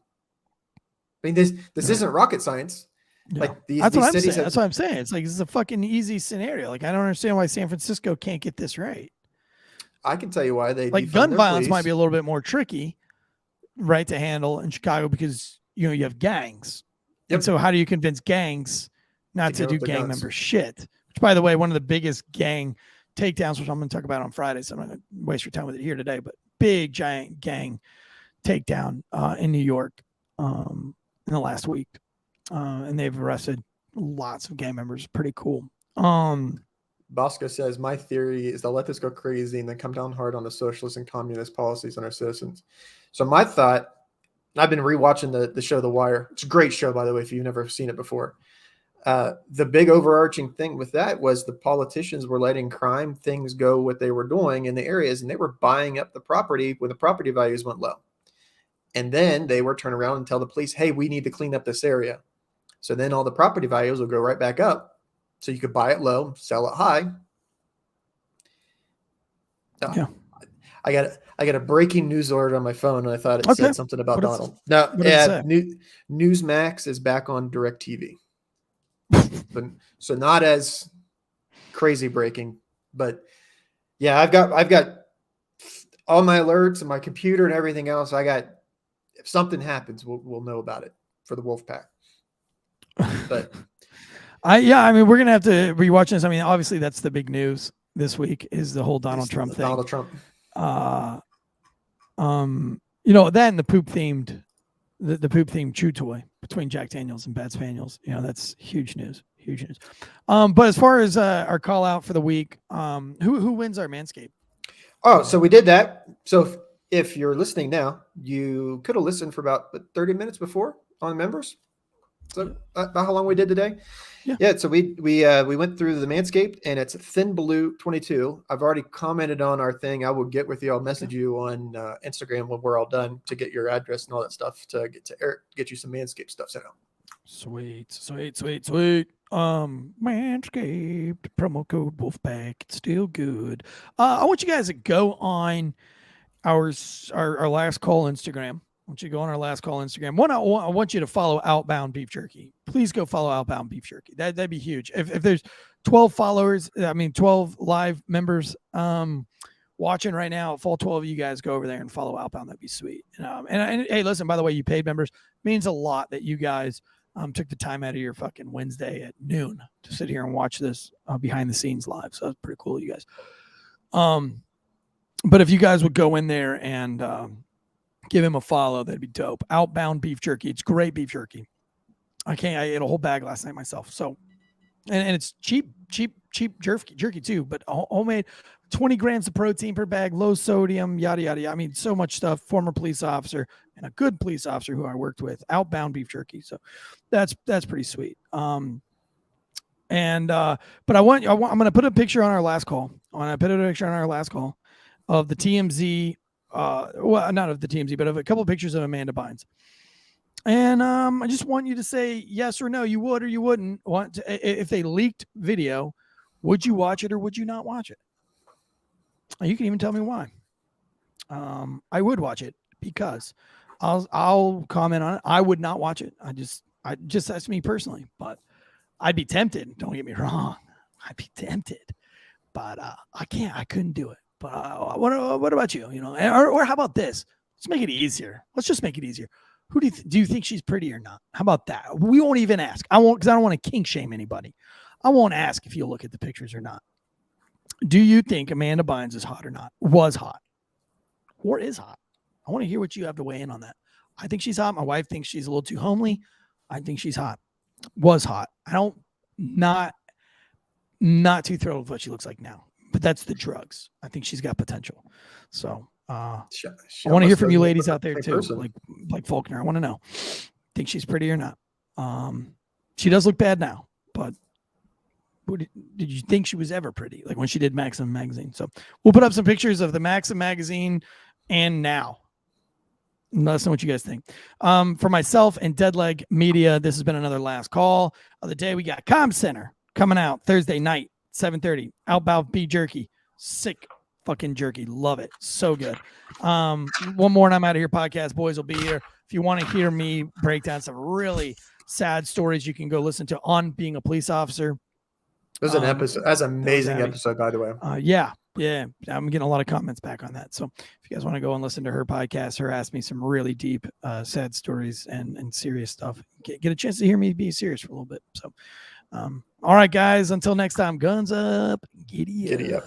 I mean, this isn't rocket science. Yeah. Like that's what I'm saying. It's like, this is a fucking easy scenario. Like, I don't understand why San Francisco can't get this right. I can tell you why they like gun violence might be a little bit more tricky, right, to handle in Chicago because, you know, you have gangs. Yep. And so how do you convince gangs not to do gang member shit? Which, by the way, one of the biggest gang takedowns, which I'm going to talk about on Friday, so I'm not going to waste your time with it here today, but big giant gang takedown in New York in the last week. And they've arrested lots of gang members. Pretty cool. Bosco says, my theory is they'll let this go crazy and then come down hard on the socialist and communist policies on our citizens. So my thought, I've been rewatching the show The Wire. It's a great show, by the way, if you've never seen it before. The big overarching thing with that was the politicians were letting crime things go what they were doing in the areas, and they were buying up the property when the property values went low. And then they would turn around and tell the police, hey, we need to clean up this area. So then all the property values will go right back up. So you could buy it low, sell it high. Yeah. I got a breaking news alert on my phone, and I thought it said something about Donald. No, yeah, Newsmax is back on DirecTV. So not as crazy breaking, but yeah, I've got all my alerts and my computer and everything else. If something happens, we'll know about it for the Wolfpack. But I mean, we're gonna have to rewatch this. I mean, obviously that's the big news this week is the whole Donald Trump thing. Donald Trump. You know, then the poop themed chew toy between Jack Daniels and Bad Spaniels. You know, that's huge news. But as far as our call out for the week, who wins our Manscaped? Oh, so we did that. So if you're listening now, you could have listened for about 30 minutes before on members. So about how long we did today? Yeah. So we went through the Manscaped, and it's Thin Blue 22. I've already commented on our thing. I will get with you. I'll message you on Instagram when we're all done to get your address and all that stuff to get to Eric, get you some Manscaped stuff sent out. Sweet. Manscaped promo code Wolfpack. It's still good. I want you guys to go on our last call Instagram. I want you to go on our last call Instagram. I want you to follow Outbound Beef Jerky. Please go follow Outbound Beef Jerky. That'd be huge. If there's 12 followers, 12 live members watching right now, if all 12 of you guys go over there and follow Outbound, that'd be sweet. And hey, listen, by the way, you paid members, means a lot that you guys took the time out of your fucking Wednesday at noon to sit here and watch this behind the scenes live. So that's pretty cool, you guys. But if you guys would go in there and give him a follow, that'd be dope. Outbound Beef Jerky. It's great beef jerky. I ate a whole bag last night myself. So, and it's cheap jerky too, but homemade, 20 grams of protein per bag, low sodium, yada, yada, yada. I mean, so much stuff. Former police officer and a good police officer who I worked with. Outbound Beef Jerky. So that's pretty sweet. And but I'm going to put a picture on our last call. I put a picture on our last call of the TMZ. Well, not of the TMZ, but of a couple of pictures of Amanda Bynes. And I just want you to say yes or no. You would or you wouldn't want to, if they leaked video, would you watch it or would you not watch it? You can even tell me why. I would watch it because I'll comment on it. I would not watch it. That's me personally, but I'd be tempted. Don't get me wrong. I'd be tempted, but I couldn't do it. But what about you? You know, or how about this? Let's make it easier. Let's just make it easier. Who do you think she's pretty or not? How about that? We won't even ask. I won't, because I don't want to kink shame anybody. I won't ask if you look at the pictures or not. Do you think Amanda Bynes is hot or not? Was hot or is hot? I want to hear what you have to weigh in on that. I think she's hot. My wife thinks she's a little too homely. I think she's hot. Was hot. I don't not too thrilled with what she looks like now, but that's the drugs. I think she's got potential. So I want to hear from you ladies out there too, like Faulkner. I want to know, think she's pretty or not? She does look bad now, but did you think she was ever pretty? Like when she did Maxim magazine. So we'll put up some pictures of the Maxim magazine and now. Let us know what you guys think. For myself and Deadleg Media, this has been another last call of the day. We got Com Center coming out Thursday night, 7:30. Outbound beef jerky. Sick fucking jerky. Love it. So good. One more and I'm out of here podcast. Boys will be here. If you want to hear me break down some really sad stories, you can go listen to On Being a Police Officer. It was an episode. That's an amazing episode, by the way. Yeah. I'm getting a lot of comments back on that. So if you guys want to go and listen to her podcast, her ask me some really deep, sad stories and serious stuff. Get a chance to hear me be serious for a little bit. So, all right, guys, until next time, guns up, giddy up.